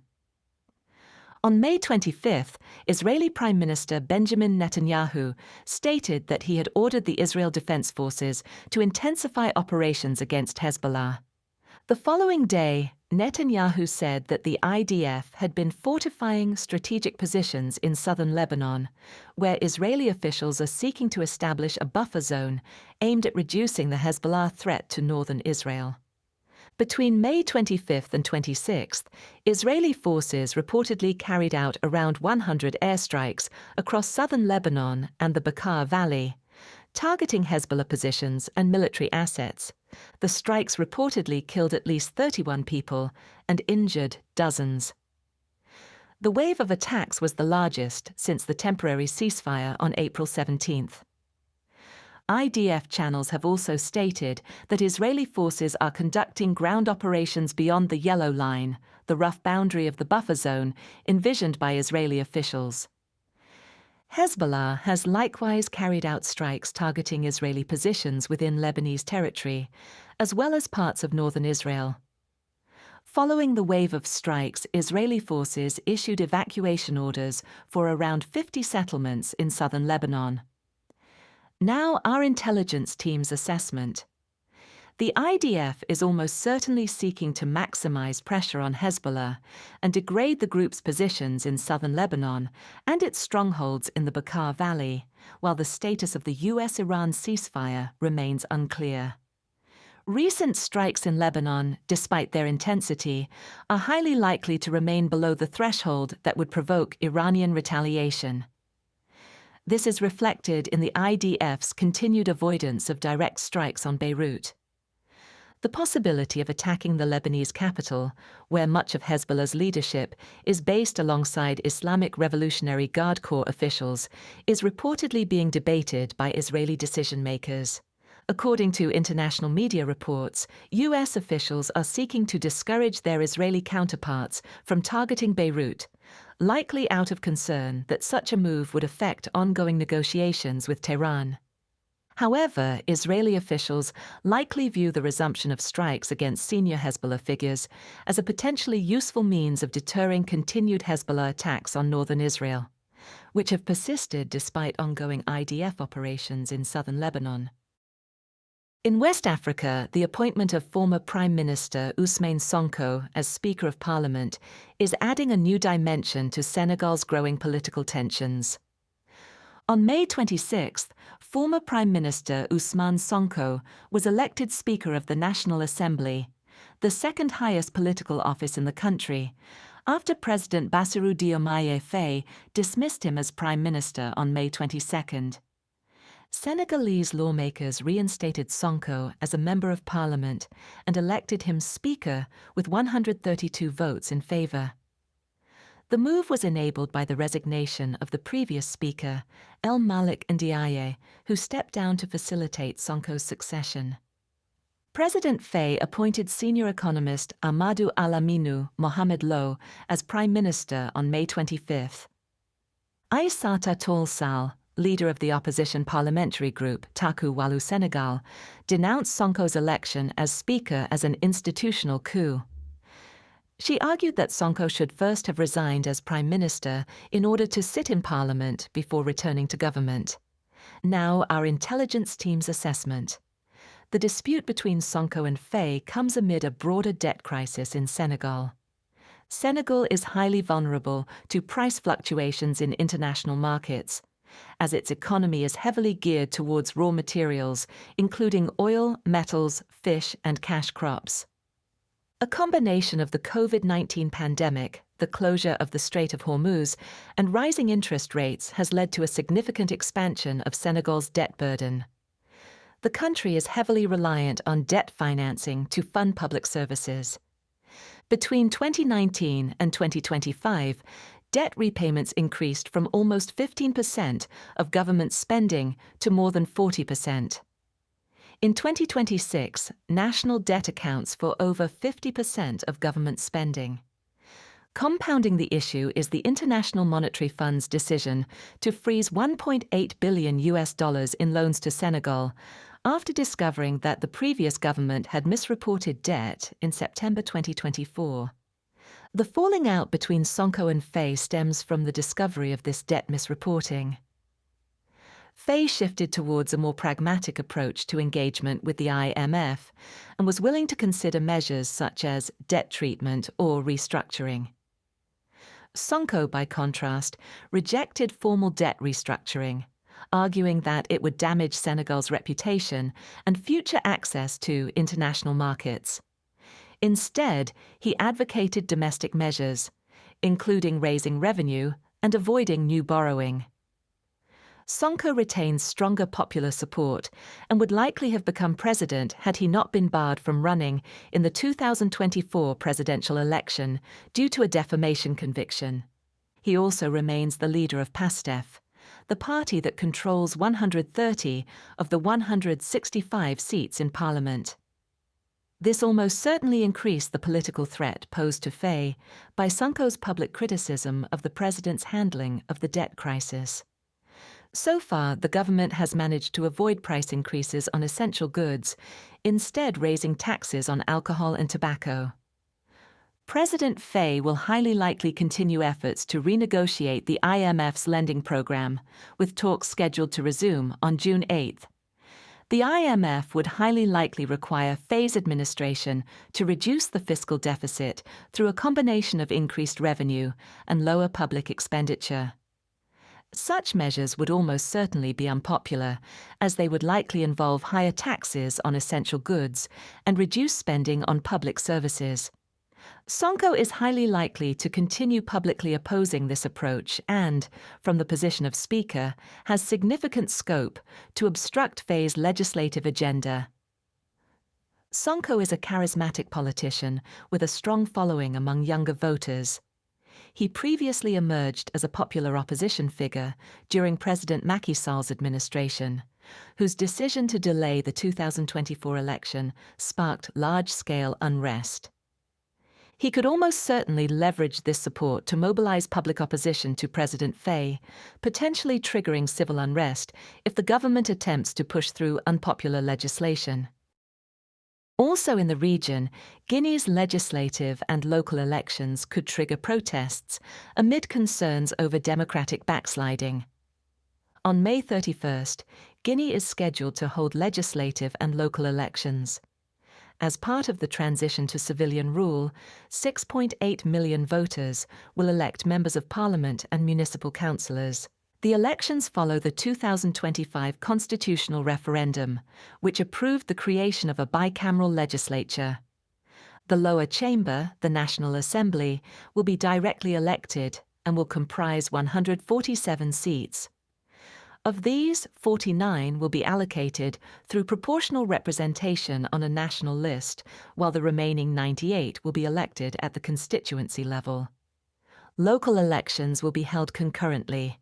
On May 25, Israeli Prime Minister Benjamin Netanyahu stated that he had ordered the Israel Defense Forces to intensify operations against Hezbollah. The following day, Netanyahu said that the IDF had been fortifying strategic positions in southern Lebanon, where Israeli officials are seeking to establish a buffer zone aimed at reducing the Hezbollah threat to northern Israel. Between May 25 and 26, Israeli forces reportedly carried out around 100 airstrikes across southern Lebanon and the Bekaa Valley, targeting Hezbollah positions and military assets. The strikes reportedly killed at least 31 people and injured dozens. The wave of attacks was the largest since the temporary ceasefire on April 17. IDF channels have also stated that Israeli forces are conducting ground operations beyond the Yellow Line, the rough boundary of the buffer zone envisioned by Israeli officials. Hezbollah has likewise carried out strikes targeting Israeli positions within Lebanese territory, as well as parts of northern Israel. Following the wave of strikes, Israeli forces issued evacuation orders for around 50 settlements in southern Lebanon. Now, our intelligence team's assessment. The IDF is almost certainly seeking to maximize pressure on Hezbollah and degrade the group's positions in southern Lebanon and its strongholds in the Bekaa Valley, while the status of the US-Iran ceasefire remains unclear. Recent strikes in Lebanon, despite their intensity, are highly likely to remain below the threshold that would provoke Iranian retaliation. This is reflected in the IDF's continued avoidance of direct strikes on Beirut. The possibility of attacking the Lebanese capital, where much of Hezbollah's leadership is based alongside Islamic Revolutionary Guard Corps officials, is reportedly being debated by Israeli decision-makers. According to international media reports, U.S. officials are seeking to discourage their Israeli counterparts from targeting Beirut, likely out of concern that such a move would affect ongoing negotiations with Tehran. However, Israeli officials likely view the resumption of strikes against senior Hezbollah figures as a potentially useful means of deterring continued Hezbollah attacks on northern Israel. which have persisted despite ongoing IDF operations in southern Lebanon. In West Africa, the appointment of former Prime Minister Ousmane Sonko as Speaker of Parliament is adding a new dimension to Senegal's growing political tensions. On May 26th, former Prime Minister Ousmane Sonko was elected Speaker of the National Assembly, the second highest political office in the country, after President Bassirou Diomaye Faye dismissed him as Prime Minister on May 22nd. Senegalese lawmakers reinstated Sonko as a Member of Parliament and elected him Speaker with 132 votes in favour. The move was enabled by the resignation of the previous Speaker, El Malik Ndiaye, who stepped down to facilitate Sonko's succession. President Faye appointed senior economist Amadou Alaminu Mohamed Lo as Prime Minister on May 25th. Aissata Tall Sall, leader of the opposition parliamentary group Taku Wallu Senegal, denounced Sonko's election as Speaker as an institutional coup. She argued that Sonko should first have resigned as Prime Minister in order to sit in Parliament before returning to government. Now, our intelligence team's assessment. The dispute between Sonko and Faye comes amid a broader debt crisis in Senegal. Senegal is highly vulnerable to price fluctuations in international markets, as its economy is heavily geared towards raw materials, including oil, metals, fish, and cash crops. A combination of the COVID-19 pandemic, the closure of the Strait of Hormuz, and rising interest rates has led to a significant expansion of Senegal's debt burden. The country is heavily reliant on debt financing to fund public services. Between 2019 and 2025, debt repayments increased from almost 15% of government spending to more than 40%. In 2026, national debt accounts for over 50% of government spending. Compounding the issue is the International Monetary Fund's decision to freeze $1.8 billion in loans to Senegal after discovering that the previous government had misreported debt in September 2024. The falling out between Sonko and Faye stems from the discovery of this debt misreporting. Faye shifted towards a more pragmatic approach to engagement with the IMF and was willing to consider measures such as debt treatment or restructuring. Sonko, by contrast, rejected formal debt restructuring, arguing that it would damage Senegal's reputation and future access to international markets. Instead, he advocated domestic measures, including raising revenue and avoiding new borrowing. Sonko retains stronger popular support and would likely have become president had he not been barred from running in the 2024 presidential election due to a defamation conviction. He also remains the leader of PASTEF, the party that controls 130 of the 165 seats in parliament. This almost certainly increased the political threat posed to Faye by Sonko's public criticism of the president's handling of the debt crisis. So far, the government has managed to avoid price increases on essential goods, instead raising taxes on alcohol and tobacco. President Faye will highly likely continue efforts to renegotiate the IMF's lending program, with talks scheduled to resume on June 8th. The IMF would highly likely require Faye's administration to reduce the fiscal deficit through a combination of increased revenue and lower public expenditure. Such measures would almost certainly be unpopular, as they would likely involve higher taxes on essential goods and reduce spending on public services. Sonko is highly likely to continue publicly opposing this approach and, from the position of Speaker, has significant scope to obstruct Faye's legislative agenda. Sonko is a charismatic politician with a strong following among younger voters. He previously emerged as a popular opposition figure during President Macky Sall's administration, whose decision to delay the 2024 election sparked large-scale unrest. He could almost certainly leverage this support to mobilize public opposition to President Faye, potentially triggering civil unrest if the government attempts to push through unpopular legislation. Also in the region, Guinea's legislative and local elections could trigger protests amid concerns over democratic backsliding. On May 31st, Guinea is scheduled to hold legislative and local elections. As part of the transition to civilian rule, 6.8 million voters will elect members of parliament and municipal councillors. The elections follow the 2025 constitutional referendum, which approved the creation of a bicameral legislature. The lower chamber, the National Assembly, will be directly elected and will comprise 147 seats. Of these, 49 will be allocated through proportional representation on a national list, while the remaining 98 will be elected at the constituency level. Local elections will be held concurrently.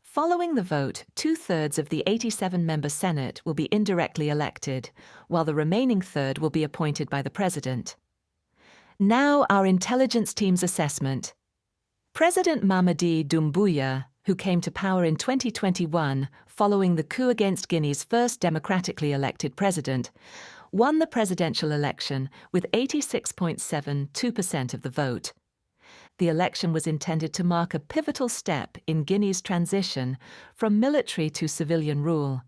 Following the vote, 2/3 of the 87-member Senate will be indirectly elected, while the remaining third will be appointed by the President. Now our intelligence team's assessment. President Mamadi Doumbouya, who came to power in 2021 following the coup against Guinea's first democratically elected president, won the presidential election with 86.72% of the vote. The election was intended to mark a pivotal step in Guinea's transition from military to civilian rule.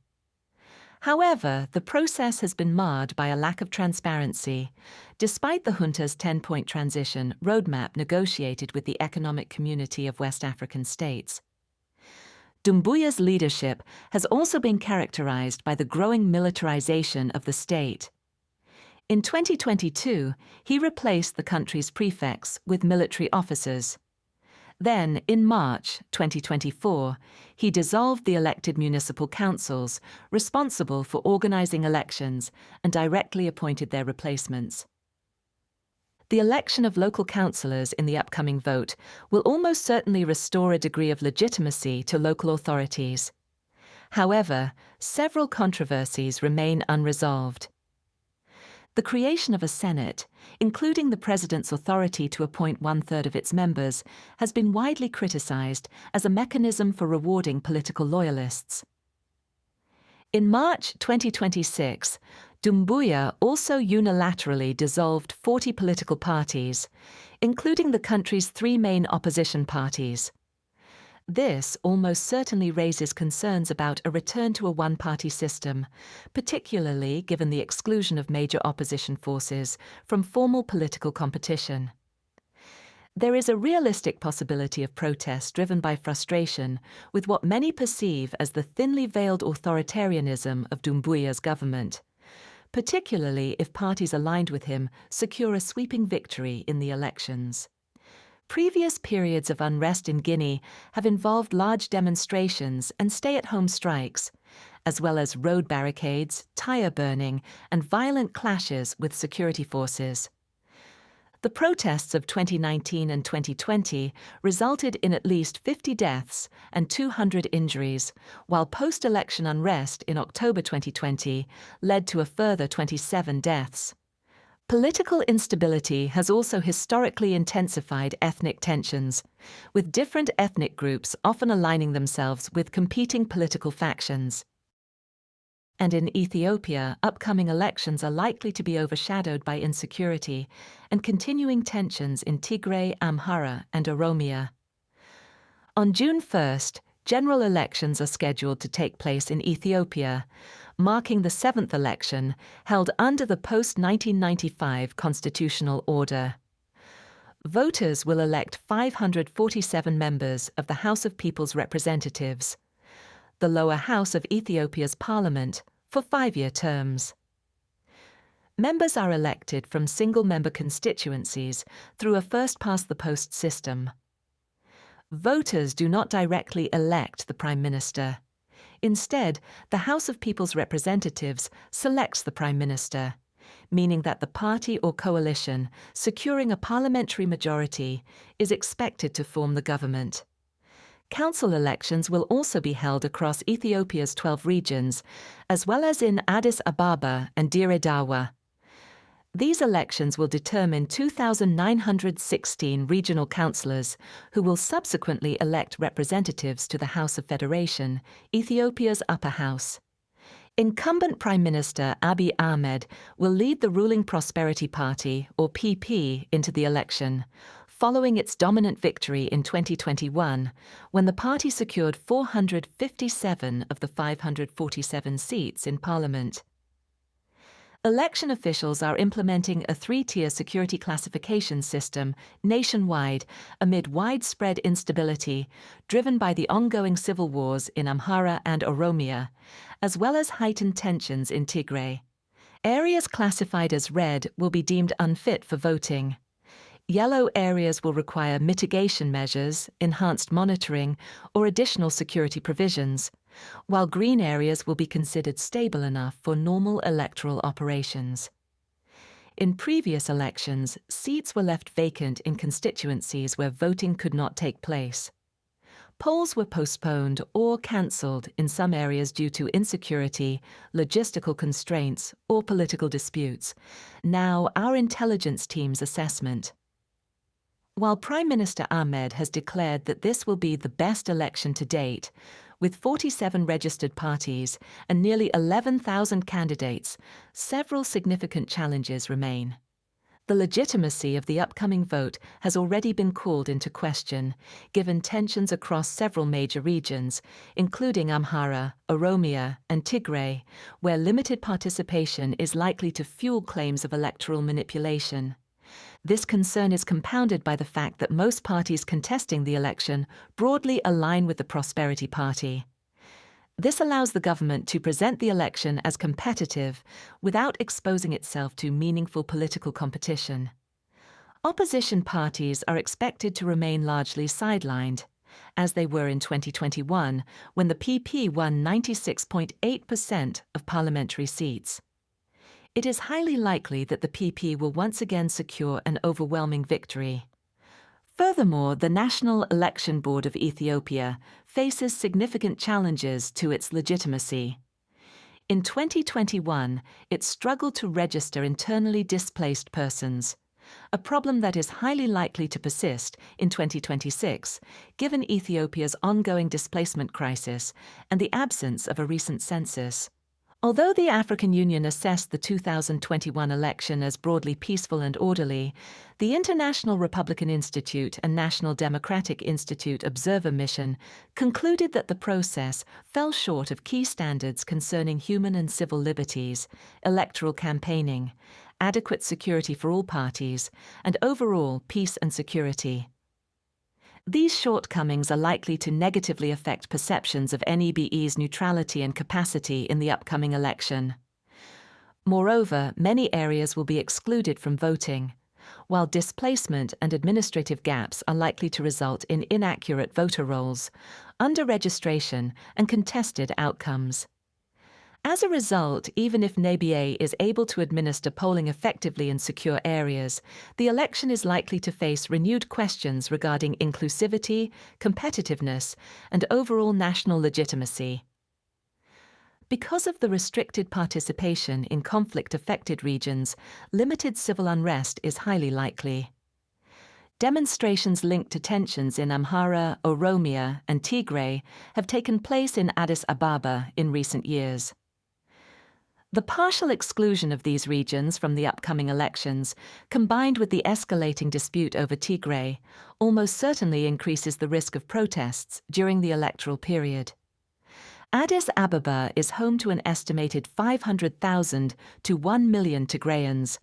However, the process has been marred by a lack of transparency, despite the junta's 10-point transition roadmap negotiated with the Economic Community of West African States. Doumbouya's leadership has also been characterized by the growing militarization of the state. In 2022, he replaced the country's prefects with military officers. Then, in March 2024, he dissolved the elected municipal councils responsible for organizing elections and directly appointed their replacements. The election of local councillors in the upcoming vote will almost certainly restore a degree of legitimacy to local authorities. However, several controversies remain unresolved. The creation of a Senate, including the President's authority to appoint 1/3 of its members, has been widely criticized as a mechanism for rewarding political loyalists. In March 2026, Doumbouya also unilaterally dissolved 40 political parties, including the country's 3 main opposition parties. This almost certainly raises concerns about a return to a one-party system, particularly given the exclusion of major opposition forces from formal political competition. There is a realistic possibility of protest driven by frustration with what many perceive as the thinly veiled authoritarianism of Doumbouya's government, particularly if parties aligned with him secure a sweeping victory in the elections. Previous periods of unrest in Guinea have involved large demonstrations and stay-at-home strikes, as well as road barricades, tire burning, and violent clashes with security forces. The protests of 2019 and 2020 resulted in at least 50 deaths and 200 injuries, while post-election unrest in October 2020 led to a further 27 deaths. Political instability has also historically intensified ethnic tensions, with different ethnic groups often aligning themselves with competing political factions. And in Ethiopia, upcoming elections are likely to be overshadowed by insecurity and continuing tensions in Tigray, Amhara, and Oromia. On June 1st, general elections are scheduled to take place in Ethiopia, marking the 7th election held under the post-1995 constitutional order. Voters will elect 547 members of the House of People's Representatives, the lower house of Ethiopia's parliament, for 5-year terms. Members are elected from single-member constituencies through a first-past-the-post system. Voters do not directly elect the Prime Minister. Instead, the House of People's Representatives selects the Prime Minister, meaning that the party or coalition securing a parliamentary majority is expected to form the government. Council elections will also be held across Ethiopia's 12 regions, as well as in Addis Ababa and Dire Dawa. These elections will determine 2,916 regional councillors, who will subsequently elect representatives to the House of Federation, Ethiopia's upper house. Incumbent Prime Minister Abiy Ahmed will lead the ruling Prosperity Party, or PP, into the election, following its dominant victory in 2021, when the party secured 457 of the 547 seats in parliament. Election officials are implementing a three-tier security classification system nationwide amid widespread instability driven by the ongoing civil wars in Amhara and Oromia, as well as heightened tensions in Tigray. Areas classified as red will be deemed unfit for voting. Yellow areas will require mitigation measures, enhanced monitoring, or additional security provisions, while green areas will be considered stable enough for normal electoral operations. In previous elections, seats were left vacant in constituencies where voting could not take place. Polls were postponed or cancelled in some areas due to insecurity, logistical constraints, or political disputes. Now, our intelligence team's assessment. While Prime Minister Ahmed has declared that this will be the best election to date, with 47 registered parties and nearly 11,000 candidates, several significant challenges remain. The legitimacy of the upcoming vote has already been called into question, given tensions across several major regions, including Amhara, Oromia, and Tigray, where limited participation is likely to fuel claims of electoral manipulation. This concern is compounded by the fact that most parties contesting the election broadly align with the Prosperity Party. This allows the government to present the election as competitive without exposing itself to meaningful political competition. Opposition parties are expected to remain largely sidelined, as they were in 2021 when the PP won 96.8% of parliamentary seats. It is highly likely that the PP will once again secure an overwhelming victory. Furthermore, the National Election Board of Ethiopia faces significant challenges to its legitimacy. In 2021, it struggled to register internally displaced persons, a problem that is highly likely to persist in 2026, given Ethiopia's ongoing displacement crisis and the absence of a recent census. Although the African Union assessed the 2021 election as broadly peaceful and orderly, the International Republican Institute and National Democratic Institute Observer Mission concluded that the process fell short of key standards concerning human and civil liberties, electoral campaigning, adequate security for all parties, and overall peace and security. These shortcomings are likely to negatively affect perceptions of NEBE's neutrality and capacity in the upcoming election. Moreover, many areas will be excluded from voting, while displacement and administrative gaps are likely to result in inaccurate voter rolls, under-registration, and contested outcomes. As a result, even if NEBE is able to administer polling effectively in secure areas, the election is likely to face renewed questions regarding inclusivity, competitiveness, and overall national legitimacy. Because of the restricted participation in conflict-affected regions, limited civil unrest is highly likely. Demonstrations linked to tensions in Amhara, Oromia, and Tigray have taken place in Addis Ababa in recent years. The partial exclusion of these regions from the upcoming elections, combined with the escalating dispute over Tigray, almost certainly increases the risk of protests during the electoral period. Addis Ababa is home to an estimated 500,000 to 1 million Tigrayans,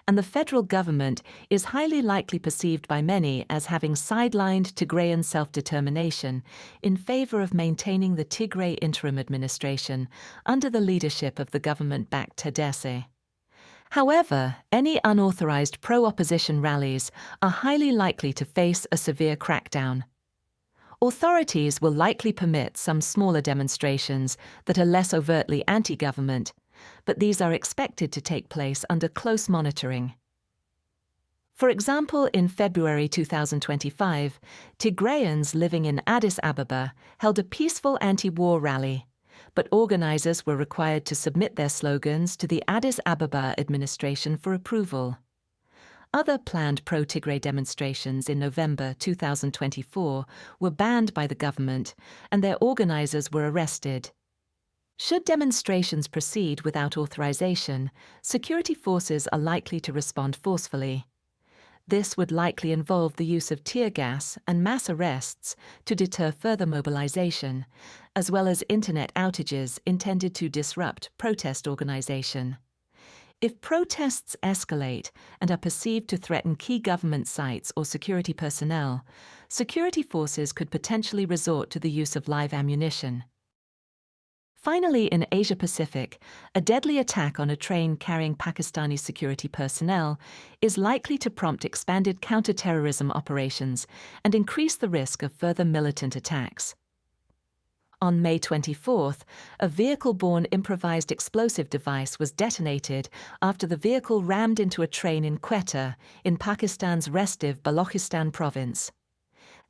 and the federal government is highly likely perceived by many as having sidelined Tigrayan self-determination in favor of maintaining the Tigray interim administration under the leadership of the government-backed Tedesse. However, any unauthorized pro-opposition rallies are highly likely to face a severe crackdown. Authorities will likely permit some smaller demonstrations that are less overtly anti-government, but these are expected to take place under close monitoring. For example, in February 2025, Tigrayans living in Addis Ababa held a peaceful anti-war rally, but organizers were required to submit their slogans to the Addis Ababa administration for approval. Other planned pro-Tigray demonstrations in November 2024 were banned by the government, and their organizers were arrested. Should demonstrations proceed without authorization, security forces are likely to respond forcefully. This would likely involve the use of tear gas and mass arrests to deter further mobilization, as well as internet outages intended to disrupt protest organization. If protests escalate and are perceived to threaten key government sites or security personnel, security forces could potentially resort to the use of live ammunition. Finally, in Asia-Pacific, a deadly attack on a train carrying Pakistani security personnel is likely to prompt expanded counter-terrorism operations and increase the risk of further militant attacks. On May 24th, a vehicle-borne improvised explosive device was detonated after the vehicle rammed into a train in Quetta, in Pakistan's restive Balochistan province.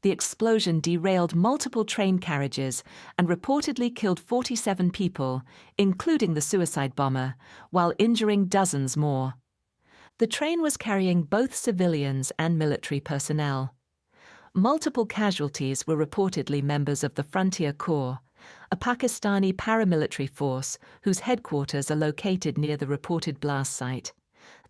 The explosion derailed multiple train carriages and reportedly killed 47 people, including the suicide bomber, while injuring dozens more. The train was carrying both civilians and military personnel. Multiple casualties were reportedly members of the Frontier Corps, a Pakistani paramilitary force whose headquarters are located near the reported blast site.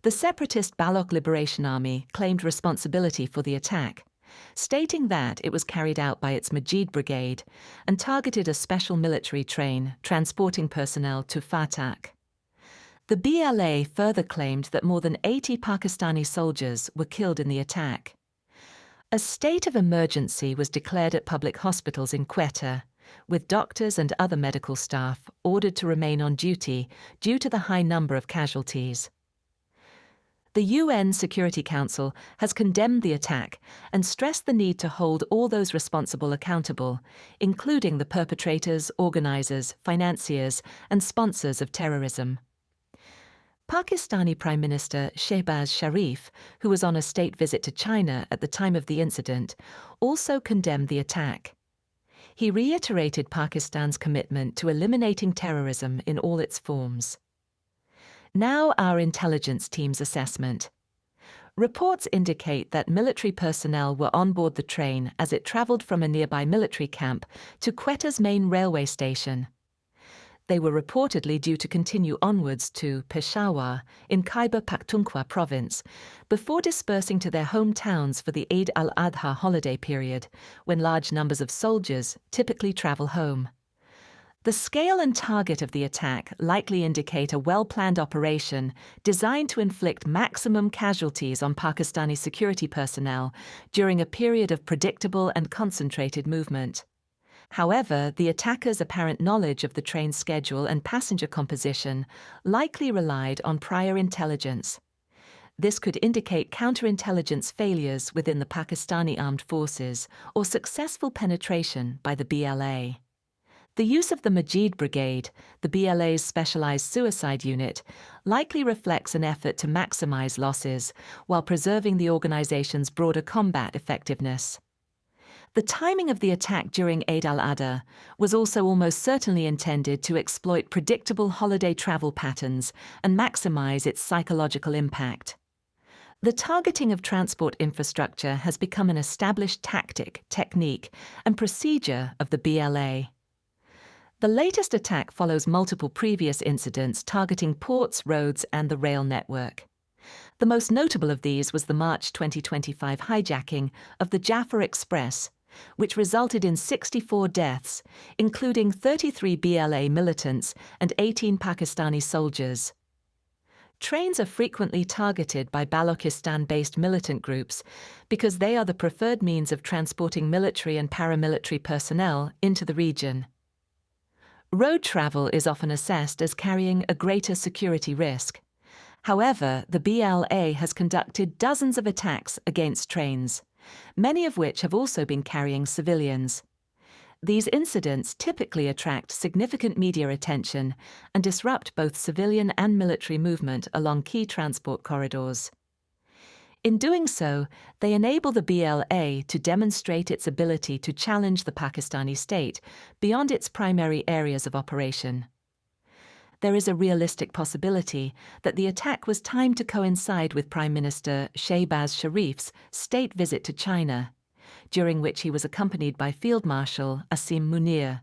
The separatist Baloch Liberation Army claimed responsibility for the attack, stating that it was carried out by its Majid Brigade and targeted a special military train transporting personnel to Fatak. The BLA further claimed that more than 80 Pakistani soldiers were killed in the attack. A state of emergency was declared at public hospitals in Quetta, with doctors and other medical staff ordered to remain on duty due to the high number of casualties. The UN Security Council has condemned the attack and stressed the need to hold all those responsible accountable, including the perpetrators, organizers, financiers, and sponsors of terrorism. Pakistani Prime Minister Shehbaz Sharif, who was on a state visit to China at the time of the incident, also condemned the attack. He reiterated Pakistan's commitment to eliminating terrorism in all its forms. Now our intelligence team's assessment. Reports indicate that military personnel were on board the train as it traveled from a nearby military camp to Quetta's main railway station. They were reportedly due to continue onwards to Peshawar in Khyber Pakhtunkhwa province, before dispersing to their hometowns for the Eid al-Adha holiday period, when large numbers of soldiers typically travel home. The scale and target of the attack likely indicate a well-planned operation designed to inflict maximum casualties on Pakistani security personnel during a period of predictable and concentrated movement. However, the attackers' apparent knowledge of the train's schedule and passenger composition likely relied on prior intelligence. This could indicate counterintelligence failures within the Pakistani armed forces or successful penetration by the BLA. The use of the Majid Brigade, the BLA's specialized suicide unit, likely reflects an effort to maximize losses while preserving the organization's broader combat effectiveness. The timing of the attack during Eid al-Adha was also almost certainly intended to exploit predictable holiday travel patterns and maximize its psychological impact. The targeting of transport infrastructure has become an established tactic, technique, and procedure of the BLA. The latest attack follows multiple previous incidents targeting ports, roads, and the rail network. The most notable of these was the March 2025 hijacking of the Jaffa Express, which resulted in 64 deaths, including 33 BLA militants and 18 Pakistani soldiers. Trains are frequently targeted by Balochistan-based militant groups because they are the preferred means of transporting military and paramilitary personnel into the region. Road travel is often assessed as carrying a greater security risk. However, the BLA has conducted dozens of attacks against trains, many of which have also been carrying civilians. These incidents typically attract significant media attention and disrupt both civilian and military movement along key transport corridors. In doing so, they enable the BLA to demonstrate its ability to challenge the Pakistani state beyond its primary areas of operation. There is a realistic possibility that the attack was timed to coincide with Prime Minister Shehbaz Sharif's state visit to China, during which he was accompanied by Field Marshal Asim Munir.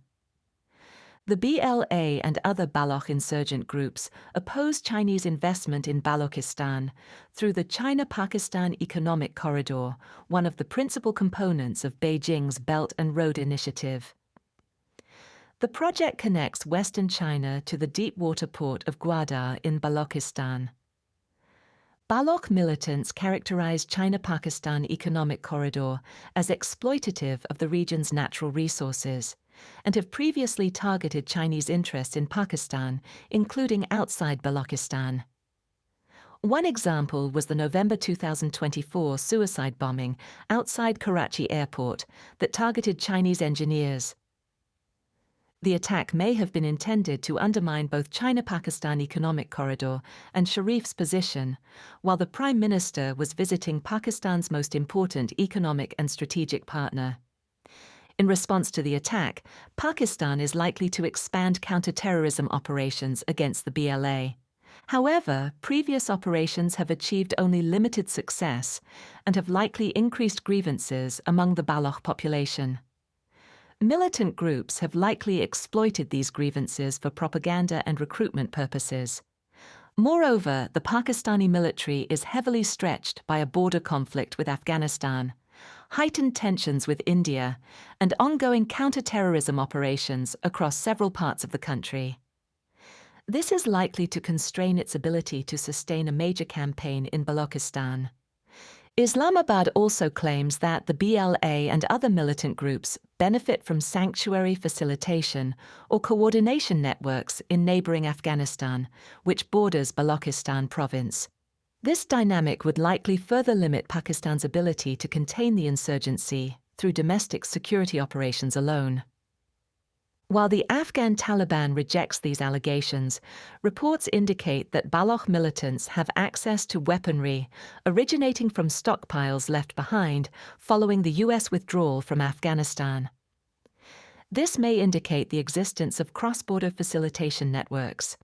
The BLA and other Baloch insurgent groups oppose Chinese investment in Balochistan through the China-Pakistan Economic Corridor, one of the principal components of Beijing's Belt and Road Initiative. The project connects western China to the deep-water port of Gwadar in Balochistan. Baloch militants characterize China-Pakistan Economic Corridor as exploitative of the region's natural resources, and have previously targeted Chinese interests in Pakistan, including outside Balochistan. One example was the November 2024 suicide bombing outside Karachi airport that targeted Chinese engineers. The attack may have been intended to undermine both China-Pakistan Economic Corridor and Sharif's position, while the Prime Minister was visiting Pakistan's most important economic and strategic partner. In response to the attack, Pakistan is likely to expand counter-terrorism operations against the BLA. However, previous operations have achieved only limited success and have likely increased grievances among the Baloch population. Militant groups have likely exploited these grievances for propaganda and recruitment purposes. Moreover, the Pakistani military is heavily stretched by a border conflict with Afghanistan, heightened tensions with India, and ongoing counter-terrorism operations across several parts of the country. This is likely to constrain its ability to sustain a major campaign in Balochistan. Islamabad also claims that the BLA and other militant groups benefit from sanctuary facilitation or coordination networks in neighboring Afghanistan, which borders Balochistan province. This dynamic would likely further limit Pakistan's ability to contain the insurgency through domestic security operations alone. While the Afghan Taliban rejects these allegations, reports indicate that Baloch militants have access to weaponry originating from stockpiles left behind following the U.S. withdrawal from Afghanistan. This may indicate the existence of cross-border facilitation networks.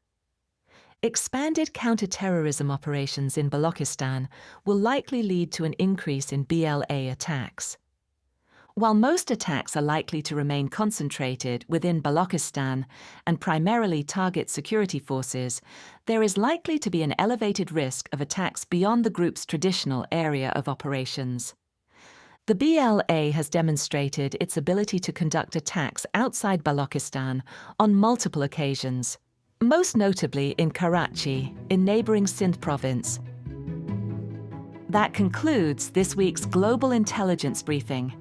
Expanded counter-terrorism operations in Balochistan will likely lead to an increase in BLA attacks. While most attacks are likely to remain concentrated within Balochistan and primarily target security forces, there is likely to be an elevated risk of attacks beyond the group's traditional area of operations. The BLA has demonstrated its ability to conduct attacks outside Balochistan on multiple occasions, most notably in Karachi, in neighboring Sindh province. That concludes this week's Global Intelligence Briefing.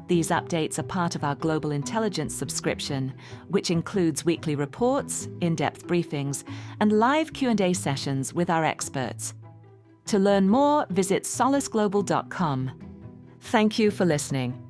These updates are part of our Global Intelligence subscription, which includes weekly reports, in-depth briefings, and live Q&A sessions with our experts. To learn more, visit solisglobal.com. Thank you for listening.